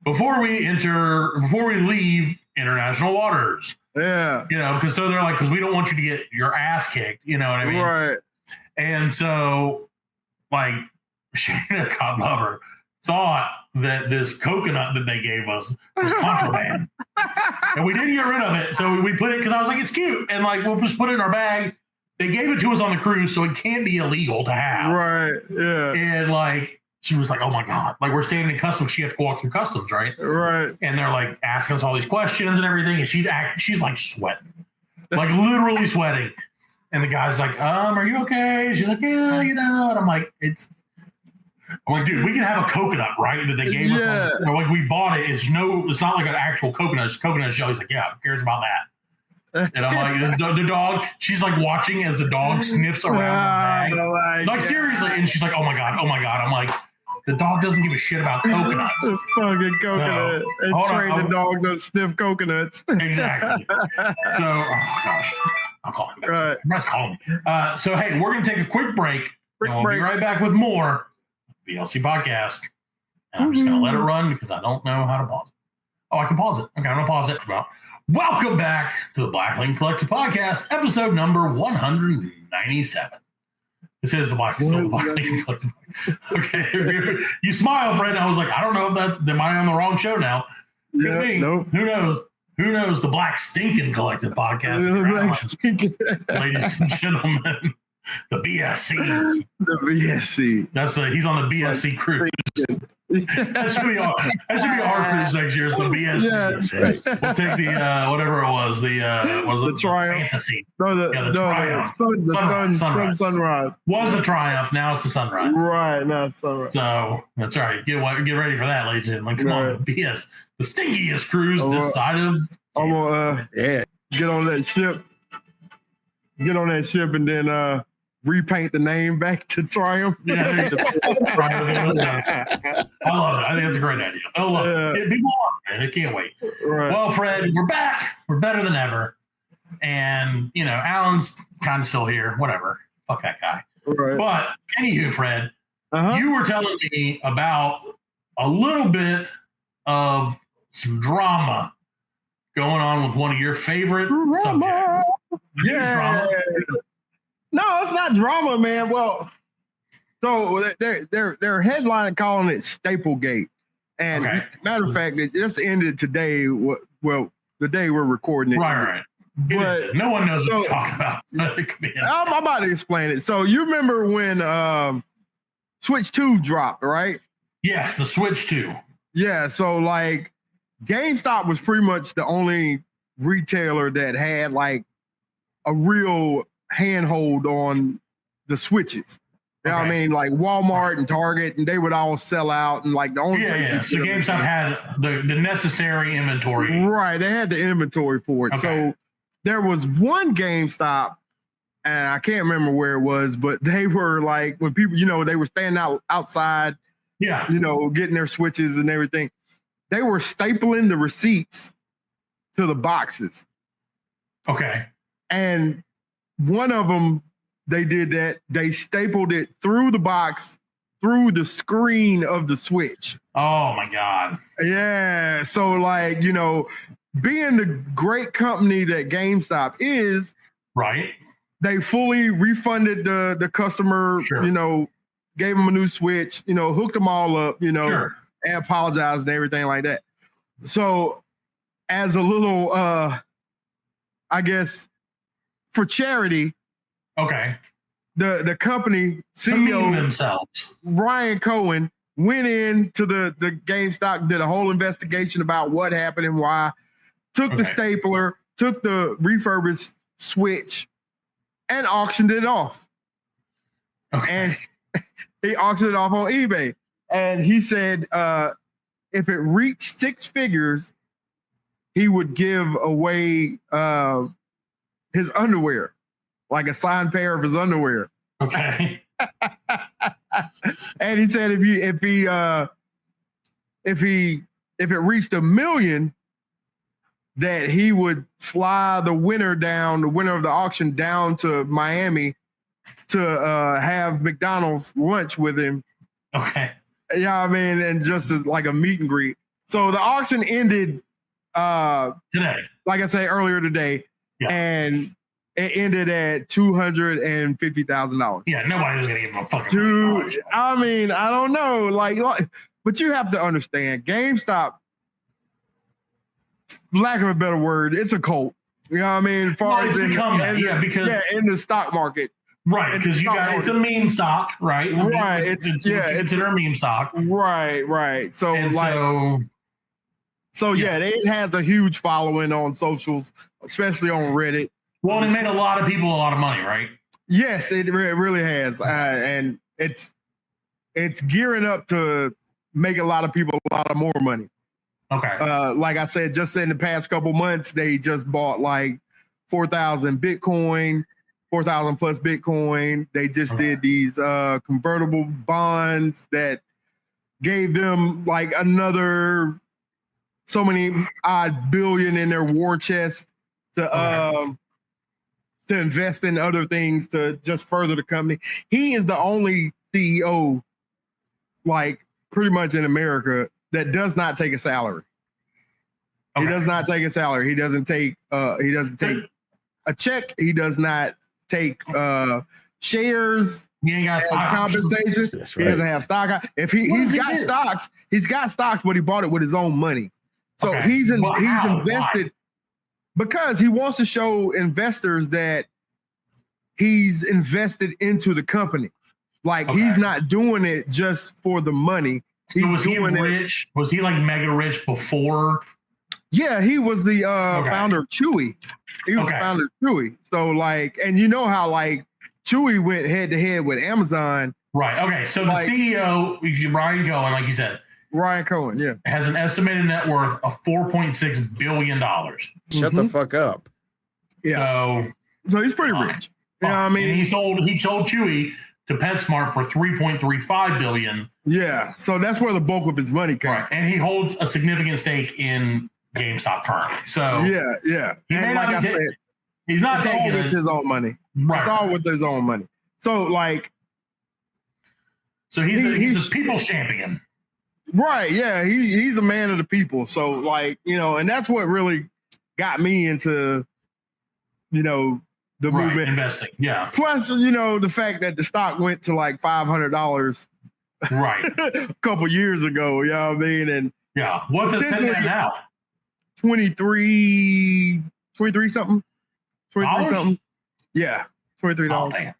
before we leave international waters. Yeah. Because so they're like, because we don't want you to get your ass kicked. You know what I mean? Right. And so, like, Shayna, God love her, thought that this coconut that they gave us was contraband. And we didn't get rid of it. So we put it, because I was like, it's cute. And, like, we'll just put it in our bag. They gave it to us on the cruise, so it can't be illegal to have. Right, yeah. And, like, she was like, oh, my God. Like, we're standing in customs. She had to go walk through customs, right? Right. And they're, like, asking us all these questions and everything. And she's like, sweating. Like, literally sweating. And the guy's like, are you okay? She's like, yeah, And I'm like, dude, we can have a coconut, right? That they gave us. Like, we bought it. It's not like an actual coconut. It's coconut shell. He's like, yeah, who cares about that? And I'm like, the dog, she's like watching as the dog sniffs around the bag. Like, seriously. And she's like, oh my God. I'm like, the dog doesn't give a shit about coconuts. Fucking coconut. The dog to sniff coconuts. Exactly. So, oh gosh. I'll call him back. Right. Let's call him. So, hey, we're going to take a quick break. And we'll be right back with more BLC Podcast. And I'm just going to let it run because I don't know how to pause it. Oh, I can pause it. Okay, I'm going to pause it. Well, welcome back to the Blackling Collective Podcast, episode number 197. This is the Blackling Collective. Okay, you smile, Fred. I was like, I don't know if am I on the wrong show now? Could be. Nope. Who knows? Who knows? The Black Stinking Collective Podcast. Ladies and gentlemen, the BSC. The BSC. He's on the BSC cruise. That should be our cruise next year. Is the BSC. Yeah, that's right. We'll take the whatever it was. The Triumph. Fantasy. The Triumph. The Sunrise. Was the Triumph. Now it's the Sunrise. Right. Now it's Sunrise. So that's all right. Get ready for that, ladies and gentlemen. Come on, the BS. The stinkiest cruise this side of. I'm gonna get on that ship. Get on that ship and then repaint the name back to Triumph. Yeah, Triumph. I love it. I think that's a great idea. I love it. People love it, man. I can't wait. Right. Well, Fred, we're back. We're better than ever. And Allan's kind of still here. Whatever. Fuck that guy. Right. But anywho, Fred, you were telling me about a little bit of some drama going on with one of your favorite subjects. Yeah. No, it's not drama, man. Well, so they're headline calling it Staplegate, and matter of fact, it just ended today. Well, the day we're recording it. Right. But no one knows what to talk about. I'm about to explain it. So you remember when Switch 2 dropped, right? Yes, the Switch 2. Yeah. So like, GameStop was pretty much the only retailer that had like a real handhold on the Switches. You know what I mean? Like Walmart and Target, and they would all sell out, and like the only So GameStop had the necessary inventory. Right, they had the inventory for it. So there was one GameStop, and I can't remember where it was, but they were like, when people, they were standing outside, getting their Switches and everything. They were stapling the receipts to the boxes. Okay. And one of them, they did that. They stapled it through the box, through the screen of the Switch. Oh my God. Yeah. So like, being the great company that GameStop is, right? They fully refunded the customer, gave them a new Switch, hooked them all up, and apologized and everything like that. So as a little, I guess, for charity, the company CEO themselves, Ryan Cohen, went into the GameStop, did a whole investigation about what happened and why, took the stapler, took the refurbished Switch, and auctioned it off. And he auctioned it off on eBay. And he said if it reached six figures, he would give away his underwear, like a signed pair of his underwear. Okay. And he said if it reached 1 million, that he would fly the winner of the auction down to Miami to have McDonald's lunch with him. Okay. Yeah, I mean, and just as like a meet and greet. So the auction ended today, like I said earlier today, and it ended at $250,000. Yeah, nobody was gonna give him a fucking. Dude, I mean, I don't know, like, but you have to understand, GameStop, lack of a better word, it's a cult. You know what I mean? As far as in the stock market. Right, because it's a meme stock, right? Right. It's considered a meme stock. Right. So and it has a huge following on socials, especially on Reddit. Well, it made a lot of people a lot of money, right? Yes, it really has, and it's gearing up to make a lot of people a lot of more money. Okay. Like I said, just in the past couple months, they just bought like 4,000 Bitcoin. 4,000 plus Bitcoin. They just did these convertible bonds that gave them like another so many odd billion in their war chest to invest in other things to just further the company. He is the only CEO, like pretty much in America, that does not take a salary. He does not take a salary. He doesn't take a check. He does not take shares as compensation. Right. He doesn't have stock. If he's got stocks, but he bought it with his own money. So he's invested because he wants to show investors that he's invested into the company. Like he's not doing it just for the money. So was he rich? Was he like mega rich before? Yeah, he was the founder of Chewy. He was the founder of Chewy. So like, and you know how like Chewy went head to head with Amazon. Right. Okay. So the CEO, Ryan Cohen, like you said, Ryan Cohen, has an estimated net worth of $4.6 billion. Shut the fuck up. Yeah. So he's pretty rich. You know what I mean? And he sold Chewy to PetSmart for $3.35 billion. Yeah. So that's where the bulk of his money comes. Right. And he holds a significant stake in GameStop currently. So yeah. And like I said, he's not taking all with his own money. Right. It's all with his own money. So like, he's a people's champion. Right. Yeah. He's a man of the people. So like, you know, and that's what really got me into, you know, the movement investing. Yeah. Plus, you know, the fact that the stock went to like $500 right a couple years ago. You know what I mean? And what's it now? 23 something. 23 something. Yeah. $23.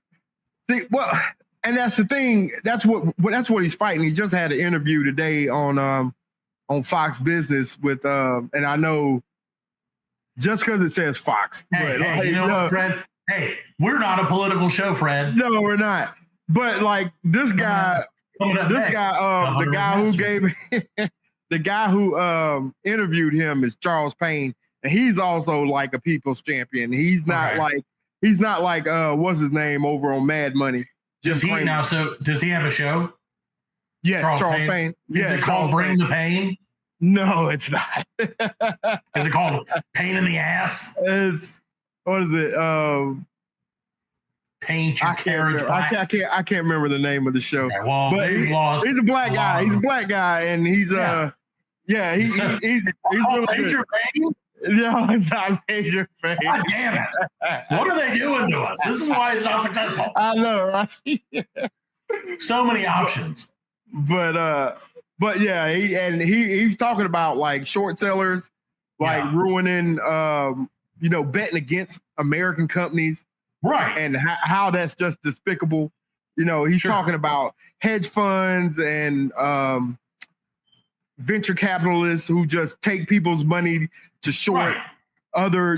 Well, and that's the thing. That's what he's fighting. He just had an interview today on Fox Business with and I know just because it says Fox. Hey, you know what, Fred? Hey, we're not a political show, Fred. No, we're not. But like this guy, the guy who interviewed him is Charles Payne, and he's also like a people's champion. He's not like what's his name over on Mad Money. Does he have a show? Yes, Charles Payne. Is it called Bring the Pain? No, it's not. Is it called Pain in the Ass? What is it? Paint Your Carriage. I can't remember the name of the show. Okay, well, but he's a black guy. He's a black guy, and he's he's really Major Pain? No, it's not Major Pain. God damn it! What are they doing to us? This is why it's not successful. I know, right? So many options. But yeah, he's talking about like short sellers, like ruining, betting against American companies, right? And how that's just despicable. You know, he's talking about hedge funds and venture capitalists who just take people's money to short other,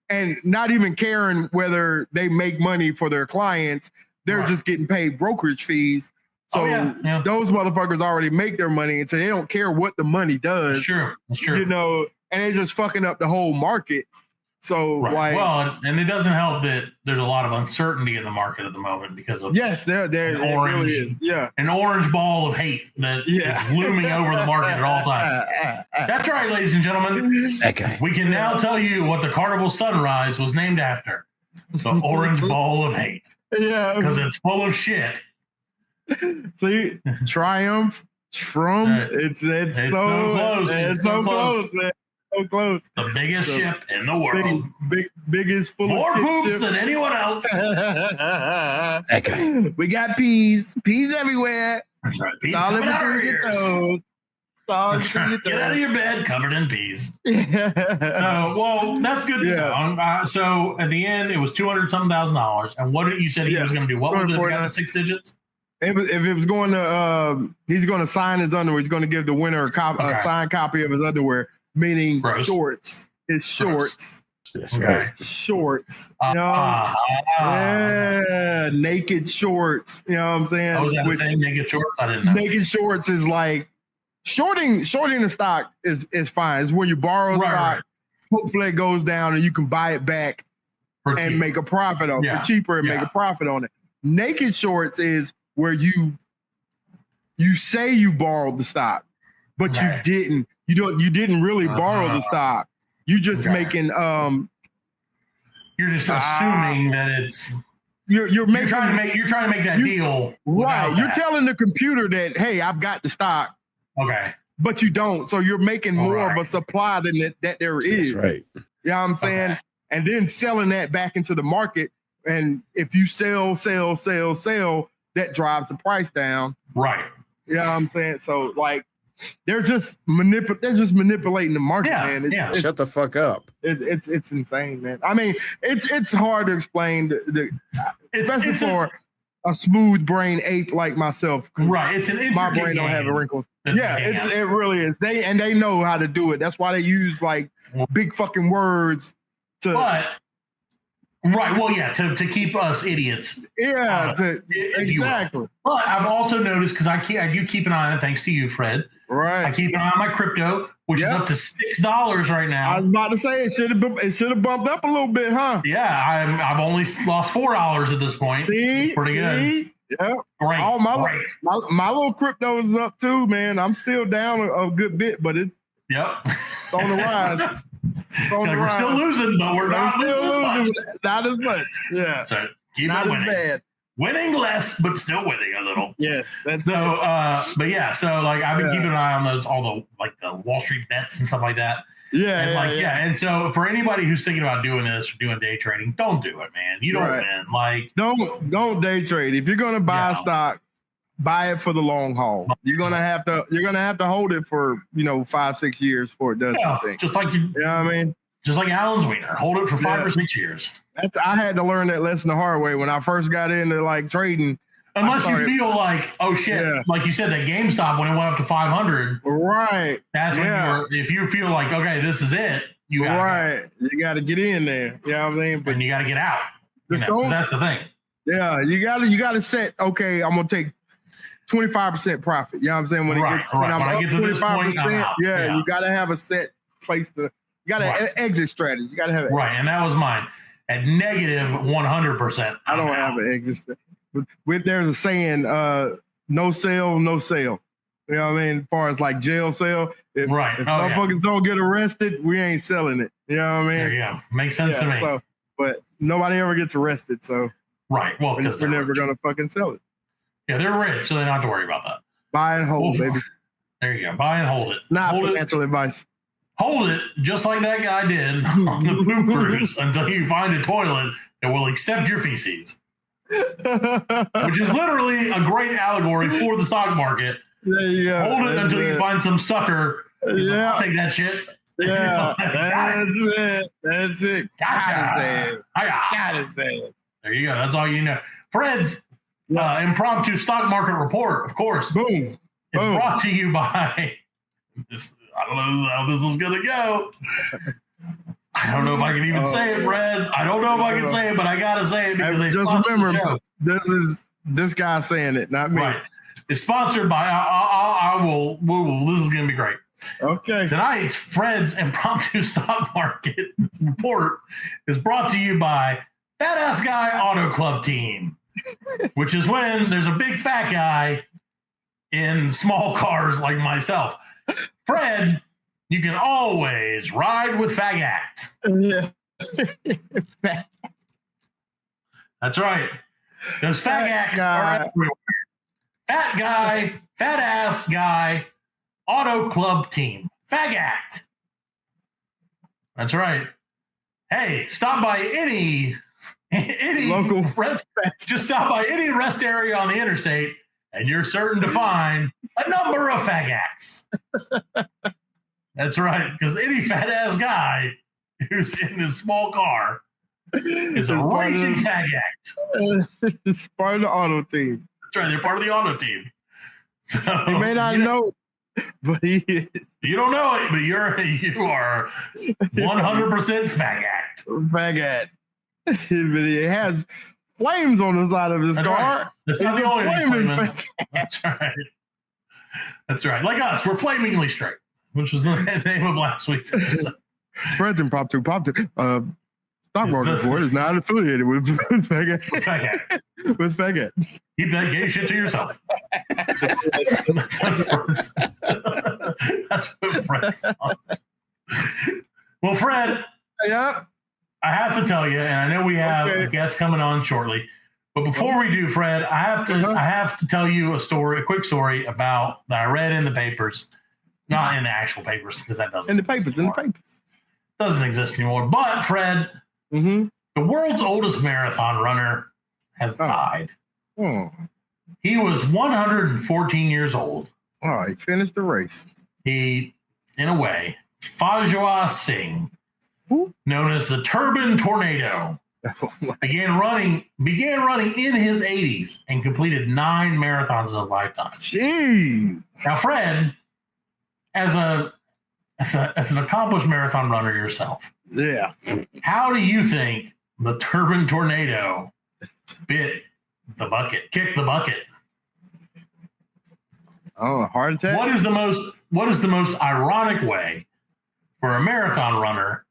and not even caring whether they make money for their clients. They're just getting paid brokerage fees. So those motherfuckers already make their money, and so they don't care what the money does. That's true. And it's just fucking up the whole market. So like, well, and it doesn't help that there's a lot of uncertainty in the market at the moment because of there orange, really is. Yeah, an orange ball of hate that is looming over the market at all times. That's right, ladies and gentlemen. Okay. We can now tell you what the Carnival sunrise was named after: the orange ball of hate. Yeah, because it's full of shit. See, Triumph, Trump. It's so close. It's so close, man. So close. The biggest ship in the world. Biggest full more of poops ship. than anyone else. Okay. We got peas everywhere. That's right. Peas all in coming out of between your your ears. toes. That's right. Get out of your bed covered in peas. So, well, that's good to know. So at the end, it was $200,000. And what did you said he was going to do? What was it? Got the 6 digits? If it was going to, he's going to sign his underwear. He's going to give the winner a signed copy of his underwear, meaning shorts. His shorts. That's right. Shorts. You know? Yeah, naked shorts. You know what I'm saying? Oh, was that the thing, naked shorts? I didn't know. Naked shorts is like shorting the stock is fine. It's when you borrow stock, hopefully it goes down and you can buy it back and make a profit on it for cheaper and make a profit on it. Naked shorts is where you say you borrowed the stock, but you didn't. You didn't really borrow the stock. You just making you're just assuming that it's you're trying to make that deal. Right. You're telling the computer that, hey, I've got the stock. Okay. But you don't. So you're making more of a supply than that there is. That's right. You know what I'm saying? Okay. And then selling that back into the market. And if you sell, that drives the price down. Right. You know what I'm saying? So like they're just manipulating the market, man. It's, shut the fuck up. It's insane, man. I mean, it's hard to explain especially for a smooth brain ape like myself. Right. It's my brain don't have wrinkles. Yeah, it really is. They know how to do it. That's why they use like big fucking words to. But right. Well, yeah, to keep us idiots. Yeah. Exactly. But I've also noticed because I do keep an eye on it, thanks to you, Fred. Right. I keep an eye on my crypto, which is up to $6 right now. I was about to say it should have bumped up a little bit, huh? Yeah, I've only lost $4 at this point. Pretty good. Yeah. Great. Oh, my little crypto is up too, man. I'm still down a good bit, but it's on the rise. We're still losing, but we're not losing. Not as much. Yeah. So keep not it winning. As bad. Winning less, but still winning a little. Yes, that's so. But yeah, so like I've been keeping an eye on all the Wall Street bets and stuff like that. Yeah, and and so for anybody who's thinking about doing this or doing day trading, don't do it, man. You don't win. Like don't day trade. If you're gonna buy a stock, buy it for the long haul. You're gonna have to hold it for 5-6 years before it does anything. Just like you know what I mean. Just like Allan's wiener, hold it for 5 or 6 years. I had to learn that lesson the hard way when I first got into like trading. Unless you feel like, oh shit, like you said, that GameStop when it went up to 500. Right. That's when if you feel like, okay, this is it, you got you got to get in there. You know what I mean? But you got to get out. That's the thing. Yeah, you got to set. Okay, I'm gonna take 25% profit. You know what I'm saying? When I get to 25%, you got to have a set place to. You got an exit strategy. You got to have it. Right, and that was mine. At negative 100%. I don't have an exit strategy. There's a saying, no sale, no sale. You know what I mean? As far as like jail sale. If motherfuckers don't get arrested, we ain't selling it. You know what I mean? There you go. Makes sense to me. So, but nobody ever gets arrested, so. Right, well, because we're never going to fucking sell it. Yeah, they're rich, so they don't have to worry about that. Buy and hold, baby. There you go. Buy and hold it. Not financial advice. Hold it just like that guy did on the poop cruise until you find a toilet that will accept your feces. Which is literally a great allegory for the stock market. There you go. Hold it until you find some sucker. I'll take that shit. Yeah, that's it. Gotcha. Got it. There you go. That's all you know. Fred's impromptu stock market report, of course. Boom. It's brought to you by this. I don't know how this is going to go. I don't know if I can even say it, Fred. I don't know if I can say it, but I got to say it because they just remember, the show. This is this guy saying it, not me. Right. It's sponsored by, I will, this is going to be great. Okay. Tonight's Fred's Impromptu Stock Market Report is brought to you by Badass Guy Auto Club Team, which is when there's a big fat guy in small cars like myself. Fred, you can always ride with Fag Act. Yeah. That's right. Those Fag Acts are everywhere. Fat guy, fat ass guy, Auto Club Team. Fag Act. That's right. Hey, stop by any Local rest. Just stop by any rest area on the interstate, and you're certain to find a number of fag acts. That's right, because any fat ass guy who's in his small car is a raging fag act. It's part of the auto team. That's right, they're part of the auto team. So, You may not know, but he is. You don't know it, but you are 100% fag act. Fag Act. But he has flames on the side of his That's car. right. That's not He's the a only thing flaming flaming. That's right. That's right. Like us, we're flamingly straight, which was the name of last week's episode. Fred's Impromptu Stock Market Report is not affiliated with Fag Act. Fag act. With Fag Act. Keep that gay shit to yourself. That's what Fred sounds. Well, Fred, Yeah. I have to tell you, and I know we have a guest coming on shortly, but before we do, Fred, I have to tell you a quick story about that I read in the papers, not in the actual papers because that doesn't In the exist papers. anymore. Doesn't exist anymore. But Fred, Mm-hmm. the world's oldest marathon runner has died. Oh. He was 114 years old. Oh, he finished the race. He, in a way, Fajwa Singh, Who? known as the Turban Tornado, began running in his 80s and completed 9 marathons in his lifetime. Jeez. Now, Fred, as an accomplished marathon runner yourself, Yeah. how do you think the Turban Tornado kicked the bucket? Oh, a heart attack? What is the most ironic way for a marathon runner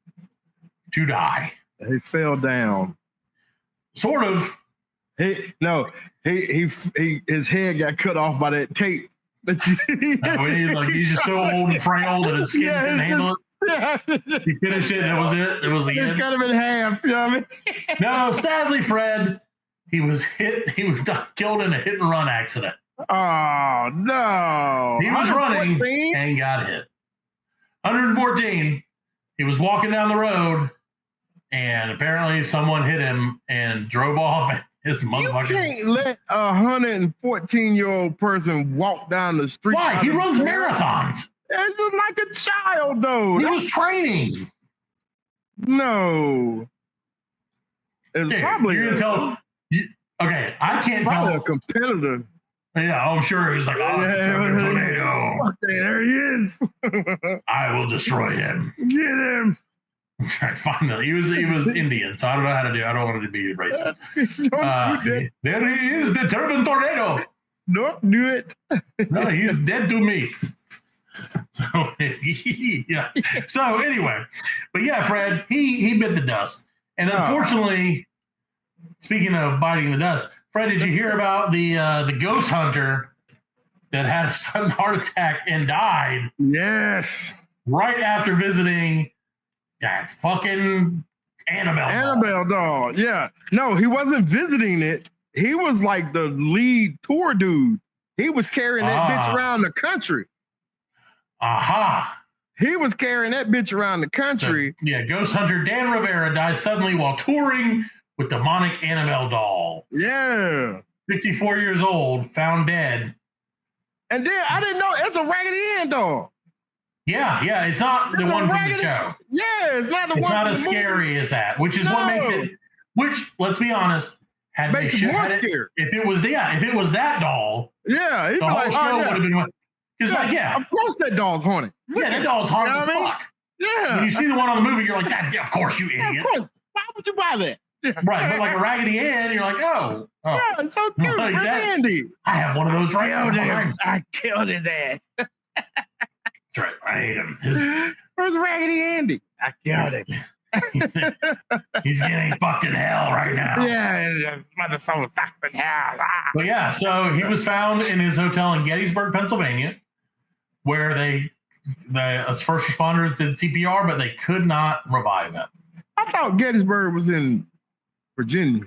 to die? He fell down. Sort of. His head got cut off by that tape. He's just so old and frail that his skin couldn't handle it. Yeah. He finished it. That was it. It was the It's end. cut him in half. You know what I mean? No, sadly, Fred, he was killed in a hit and run accident. Oh, no. He was running 114? and got hit. 114. He was walking down the road, and apparently someone hit him and drove off. His You motherfucker. can't let a 114-year-old person walk down the street. Why? He runs marathons. It's just like a child, though. He was training. No. It's Dude, probably you're gonna tell. Okay, I can't probably tell. a competitor. Yeah, I'm sure he was like, "Oh, Turban Tornado! Okay, there he is. I will destroy him." Get him. Right, finally, he was Indian, so I don't know how to do. I don't want to be racist. Don't do that. There he is, the Turban Tornado. Don't do it. No, he's dead to me. So yeah. So anyway, but yeah, Fred, he bit the dust, and unfortunately, speaking of biting the dust, Fred, did you hear about the ghost hunter that had a sudden heart attack and died? Yes. Right after visiting that fucking Annabelle doll. Yeah. No, he wasn't visiting it. He was like the lead tour dude. He was carrying that bitch around the country. Aha. He was carrying that bitch around the country. So, yeah, ghost hunter Dan Rivera dies suddenly while touring with demonic Annabelle doll. Yeah. 54 years old, found dead. And then I didn't know it's a Raggedy Ann doll. Yeah, it's not the one from the show. Yeah, it's not the one. It's not from as the scary movie. as that, which is what makes it. Which, let's be honest, Makes it more scary. If it was that doll, Yeah, he'd the be whole like, show oh, would yeah. have been. Because Of course that doll's haunted. yeah, that doll's hard You know as what I mean? fuck. Yeah. When you see the one on the movie, you're like, God, yeah, of course, you Yeah, idiot. of course. Why would you buy that? Yeah. Right, but like a Raggedy Ann, you're like, oh. Yeah, it's so cute. Like Like that. Andy. I have one of those right now. I killed his ass. That's right. I hate him. Where's Raggedy Andy? I got him. He's getting fucked in hell right now. Yeah, mother soul fucked in hell. But yeah, so he was found in his hotel in Gettysburg, Pennsylvania, where the first responders did CPR, but they could not revive him. I thought Gettysburg was in Virginia.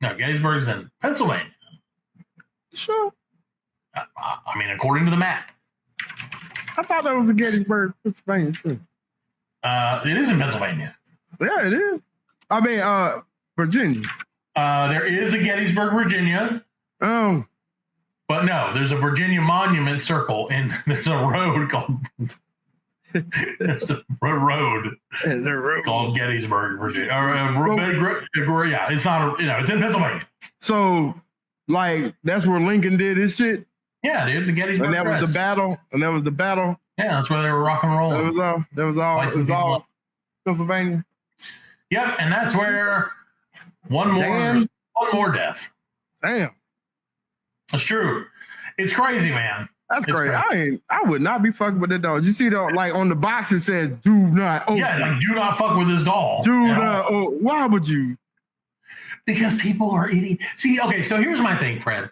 No, Gettysburg's in Pennsylvania. Sure. I mean, according to the map. I thought that was in Gettysburg, Pennsylvania, too. It is in Pennsylvania. Yeah, it is. I mean, Virginia. There is a Gettysburg, Virginia. Oh. But no, there's a Virginia Monument Circle, and there's a road called called Gettysburg, Virginia. Yeah, it's not. It's in Pennsylvania. So, like, that's where Lincoln did his shit. Yeah, dude, the Gettysburg. And that was the battle. Yeah, that's where they were rock and rolling. That was all Pennsylvania. Yep, and that's where one more death. Damn. That's true. It's crazy, man. That's crazy. I would not be fucking with that dog. You see, like on the box it says, "Do not open." Yeah, like do not fuck with this doll. Do not. Why would you? Because people are idiots. See, okay, so here's my thing, Fred.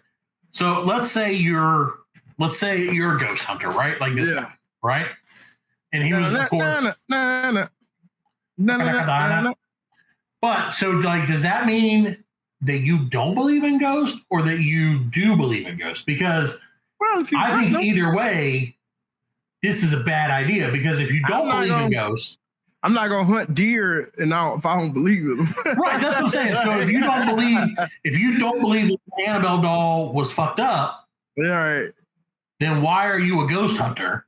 So let's say you're a ghost hunter, right? Like this guy, right? And he was, of course. But so, like, does that mean that you don't believe in ghosts or that you do believe in ghosts? Because I think either way, this is a bad idea. Because if you don't believe in ghosts, I'm not gonna hunt deer if I don't believe in them. Right, that's what I'm saying. So if you don't believe that the Annabelle doll was fucked up, right, then why are you a ghost hunter?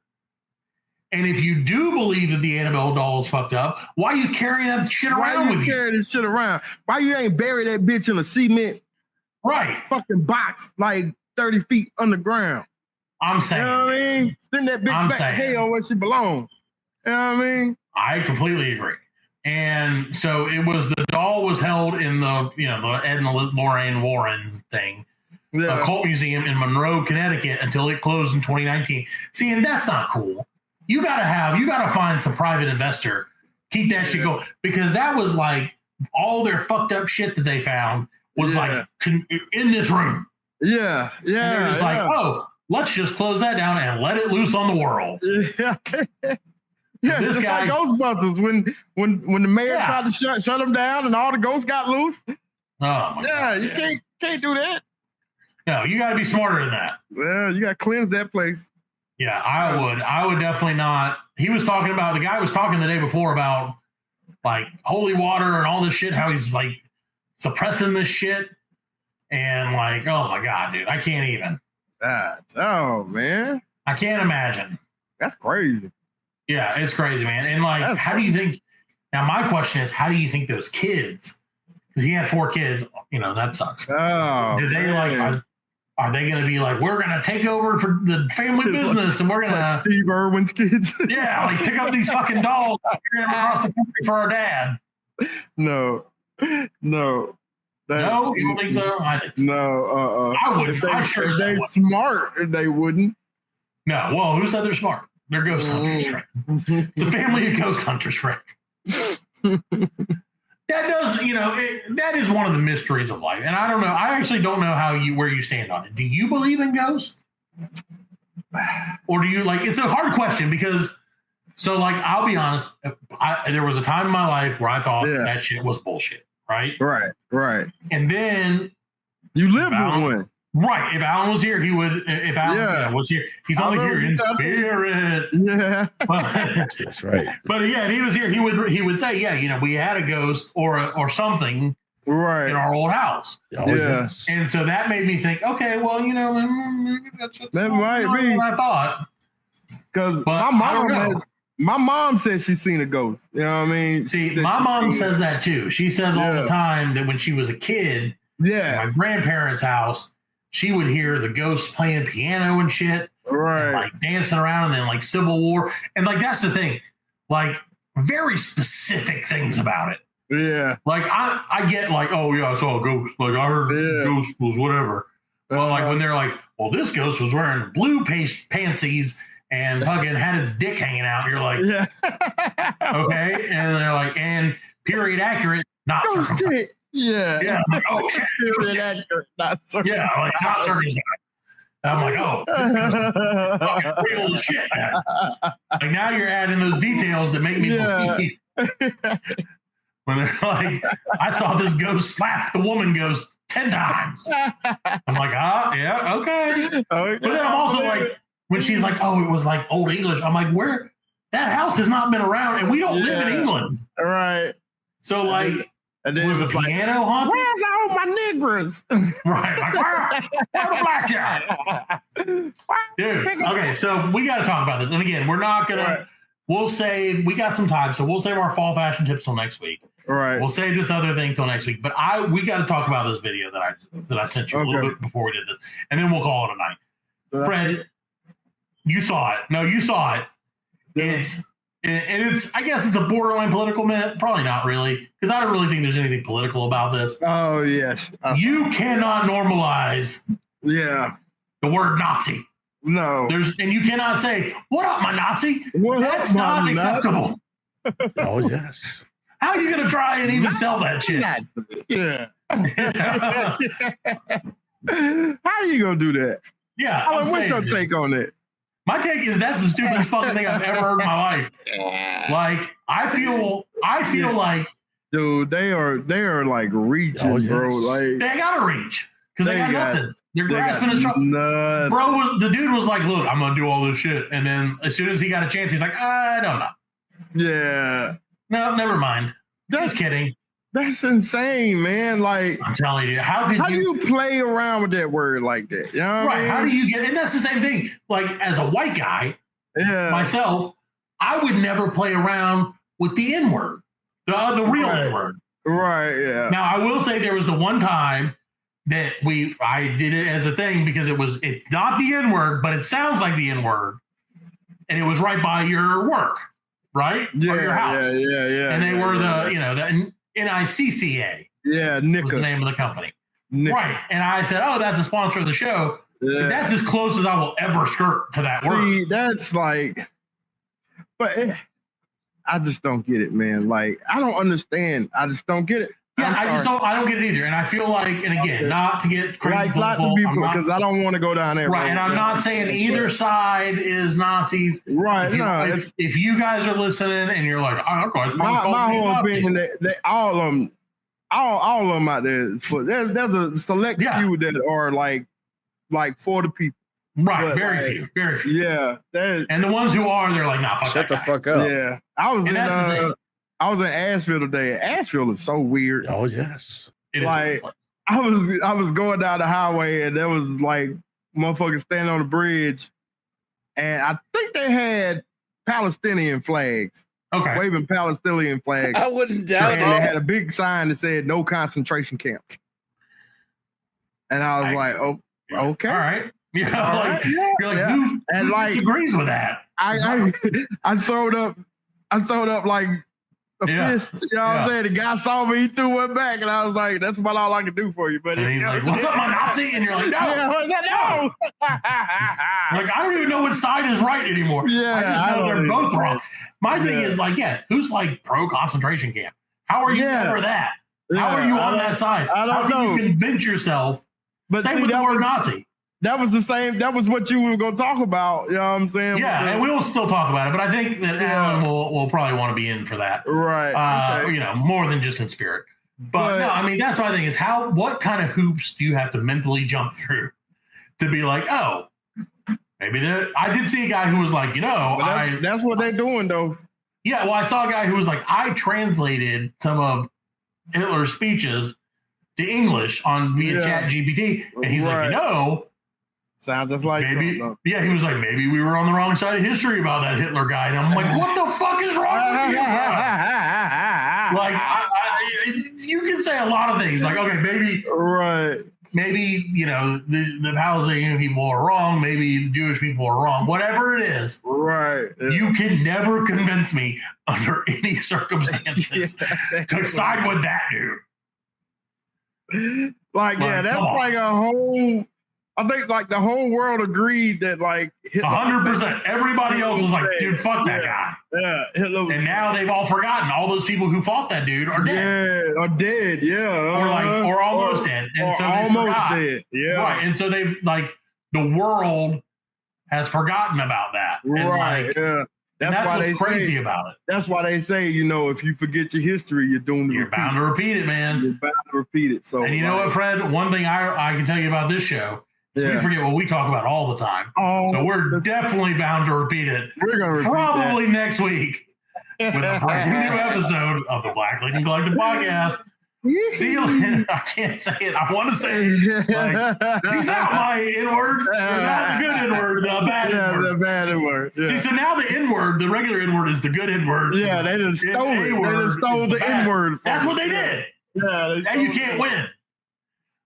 And if you do believe that the Annabelle doll is fucked up, why you carry that shit around with you? Why you carry this shit around? Why you ain't bury that bitch in a cement fucking box like 30 feet underground? I'm saying. You know what I mean? Send that bitch back to hell where she belongs. You know what I mean? I completely agree. And so the doll was held in the Edna Lorraine Warren thing, occult museum in Monroe, Connecticut until it closed in 2019. See, and that's not cool. You gotta find some private investor, keep that shit going, because that was like all their fucked up shit that they found was like in this room. Yeah, yeah. And they're just like, oh, let's just close that down and let it loose on the world. Yeah. So this guy, like Ghostbusters when the mayor tried to shut them down and all the ghosts got loose. Oh my God, you can't do that. No, you got to be smarter than that. Well, you got to cleanse that place. Yeah, I would definitely not. The guy was talking the day before about like holy water and all this shit, how he's like suppressing this shit. And like, oh my God, dude, I can't even. Oh man. I can't imagine. That's crazy. Yeah, it's crazy, man. And like, how do you think, now my question is, how do you think those kids, because he had 4 kids, that sucks. Oh, do they like, are they going to be like, we're going to take over for the family business and we're going to Steve Irwin's kids? Yeah, like pick up these fucking dolls and carry them across the country for our dad. No. No, you don't think so? I think so. No, I wouldn't. If they're smart, they wouldn't. No, well, who said they're smart? They're ghost hunters, Frank. It's a family of ghost hunters, Frank. That does, that is one of the mysteries of life. And I don't know. I actually don't know where you stand on it. Do you believe in ghosts? Or do you it's a hard question because, so like, I'll be honest. There was a time in my life where I thought that shit was bullshit. Right. And then you lived with one. Right. If Allan was here, he would. If Allan was here, he's only here in spirit. Yeah. That's right. But yeah, if he was here, he would say, we had a ghost or something in our old house. Oh, yes. And so that made me think, okay, well, maybe that's that might be what I thought. Because my mom said she's seen a ghost. You know what I mean? See, my mom says that too. She says all the time that when she was a kid, at my grandparents' house, she would hear the ghosts playing piano and shit, and like dancing around, and then like Civil War, and like that's the thing, like very specific things about it. Yeah, like I get like, oh yeah, I saw a ghost. Like I heard the ghost was whatever. Well, like when they're like, well, this ghost was wearing blue pantsies and fucking had its dick hanging out. You're like, Yeah. okay. And they're like, and period accurate, not Oh, circumcised. shit. Yeah. Yeah. I'm like, oh shit. Period accurate, not Yeah, like not circumcised. I'm like, oh, this goes fucking real as shit, man. Like now you're adding those details that make me believe. When they're like, I saw this ghost slap the woman ghost 10 times. I'm like, yeah, okay. But then I'm also like, when she's like, oh, it was like old English. I'm like, where? That house has not been around, and we don't live in England. Right. So like, and then was the piano haunted? Where's all my niggers? Right. Like, where the blackjack? Dude, okay, so we got to talk about this. And again, we're not going to, we'll save, we got some time, so we'll save our fall fashion tips till next week. Right. We'll save this other thing till next week. But we got to talk about this video that I sent you a little bit before we did this. And then we'll call it a night. Fred, you saw it. No, you saw it. It's I guess it's a borderline political minute. Probably not really, because I don't really think there's anything political about this. Oh, yes. You cannot normalize the word Nazi. No. And you cannot say, what up, my Nazi? That's up, not my acceptable. Oh, yes. How are you going to try and even sell that shit? Yeah. How are you going to do that? Yeah. Allan, what's your take on it? My take is that's the stupidest fucking thing I've ever heard in my life. Like, I feel like, dude, they are like reaching, bro. Like they gotta reach because they got nothing. They're grasping at straw. Bro, the dude was like, "Look, I'm gonna do all this shit," and then as soon as he got a chance, he's like, "I don't know." Yeah. No, never mind. Just kidding. That's insane, man. Like, I'm telling you, how do you play around with that word like that? You know what I mean? How do you get? And that's the same thing. Like, as a white guy, myself, I would never play around with the N word, the real N word. Right. Yeah. Now, I will say there was the one time that I did it as a thing because it's not the N word, but it sounds like the N word, and it was right by your work, right? Yeah. Or your house. Yeah. And they were the NICCA. Yeah, Nicka was the name of the company. Nicka. Right. And I said, oh, that's the sponsor of the show. Yeah. That's as close as I will ever skirt to that word. See, that's like, I just don't get it, man. Like, I don't understand. I just don't get it. Yeah, I don't get it either. And I feel like, and again, not to get crazy, like lots of people, because I don't want to go down there. Right, and I'm not saying either side is Nazis. Right, if you guys are listening and you're like, my whole opinion, that all of them out there, there's a select few that are like for the people. Right, but very few. Yeah, and the ones who are, they're like, nah, fuck shut the fuck up. Yeah, I was in Asheville today. Asheville is so weird. Oh yes. Like I was going down the highway and there was like motherfuckers standing on the bridge, and I think they had Palestinian flags. Okay. Waving Palestinian flags. I wouldn't doubt it. And they had a big sign that said "No concentration camps." And I was like, "Oh, okay, all right." Yeah, right. You're like, who disagrees with that? I throwed up like a fist. You know what I'm saying? The guy saw me, he threw one back, and I was like, "That's about all I can do for you, buddy." And he's like, "What's up, my Nazi?" And you're like, "No, no." Like, I don't even know which side is right anymore. Yeah, I just know they're both wrong. My thing is like, who's like pro concentration camp? How are you ever that? How are you on that side? I don't know. How can you convince yourself? But same with the word Nazi. That was the same. That was what you were going to talk about. You know what I'm saying? Yeah, and we will still talk about it. But I think that Allan will probably want to be in for that. Right. You know, more than just in spirit. But no, I mean, that's my thing is what kind of hoops do you have to mentally jump through to be like, oh, maybe I did see a guy who was like, that's what they're doing though. Yeah. Well, I saw a guy who was like, I translated some of Hitler's speeches to English via Chat GPT. And he's like, sounds just like maybe. Trump, yeah, he was like, maybe we were on the wrong side of history about that Hitler guy. And I'm like, what the fuck is wrong with you? Like, you can say a lot of things. Like, okay, maybe, the Palestinian people are wrong. Maybe the Jewish people are wrong. Whatever it is, you can never convince me under any circumstances to side with that dude. That's like a whole. I think like the whole world agreed that like 100%. Everybody else was like, dude, fuck that guy. Yeah, Hitler was And now they've all forgotten. All those people who fought that dude are dead. Yeah, or dead. Yeah, Or almost dead. And or so they almost forgot. dead. Yeah, Right. And so they've like the world has forgotten about that. And right. like, Yeah, that's why what's they crazy say. about it. That's why they say, you know, if you forget your history, you're doomed to You're repeat bound it. to repeat it, man. You're bound to repeat it. So, And you know what, Fred? One thing I can tell you about this show is we forget what we talk about all the time. So we're definitely bound to repeat it. We're gonna repeat probably next week with a brand new episode of the Black Lincoln Collective Podcast. See you later. I can't say it. I want to say it. Like, peace out, my N-words. Not the good N-word, the bad N-word. the bad N-word. Yeah. See, so now the N-word, the regular N-word is the good N-word. Yeah, they just stole it. They just stole the N-word. That's what they did. Yeah. Now you can't win.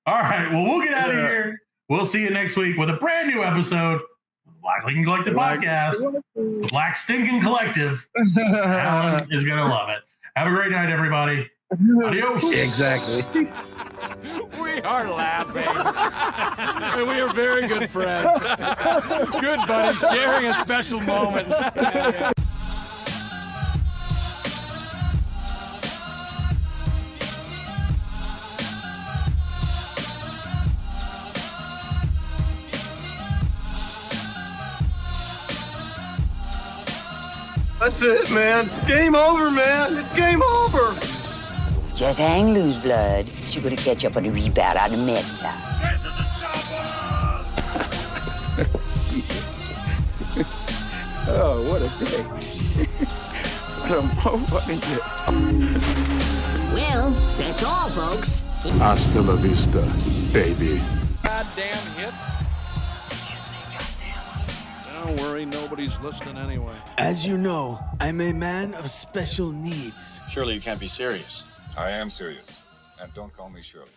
All right. Well, we'll get out of here. We'll see you next week with a brand new episode of the Black Lincoln Collective Podcast. The Black Stinking Collective. Allan is going to love it. Have a great night, everybody. Adios. Exactly. We are laughing. And we are very good friends. Good buddies, sharing a special moment. That's it, man. Game over, man. It's game over. Just hang loose, blood. She's gonna catch up on the rebound on the med side. Oh, what a day. What a motherfucking day. Well, that's all, folks. Hasta la vista, baby. Goddamn hit. Don't worry, nobody's listening anyway. As you know, I'm a man of special needs. Surely you can't be serious. I am serious. And don't call me Shirley.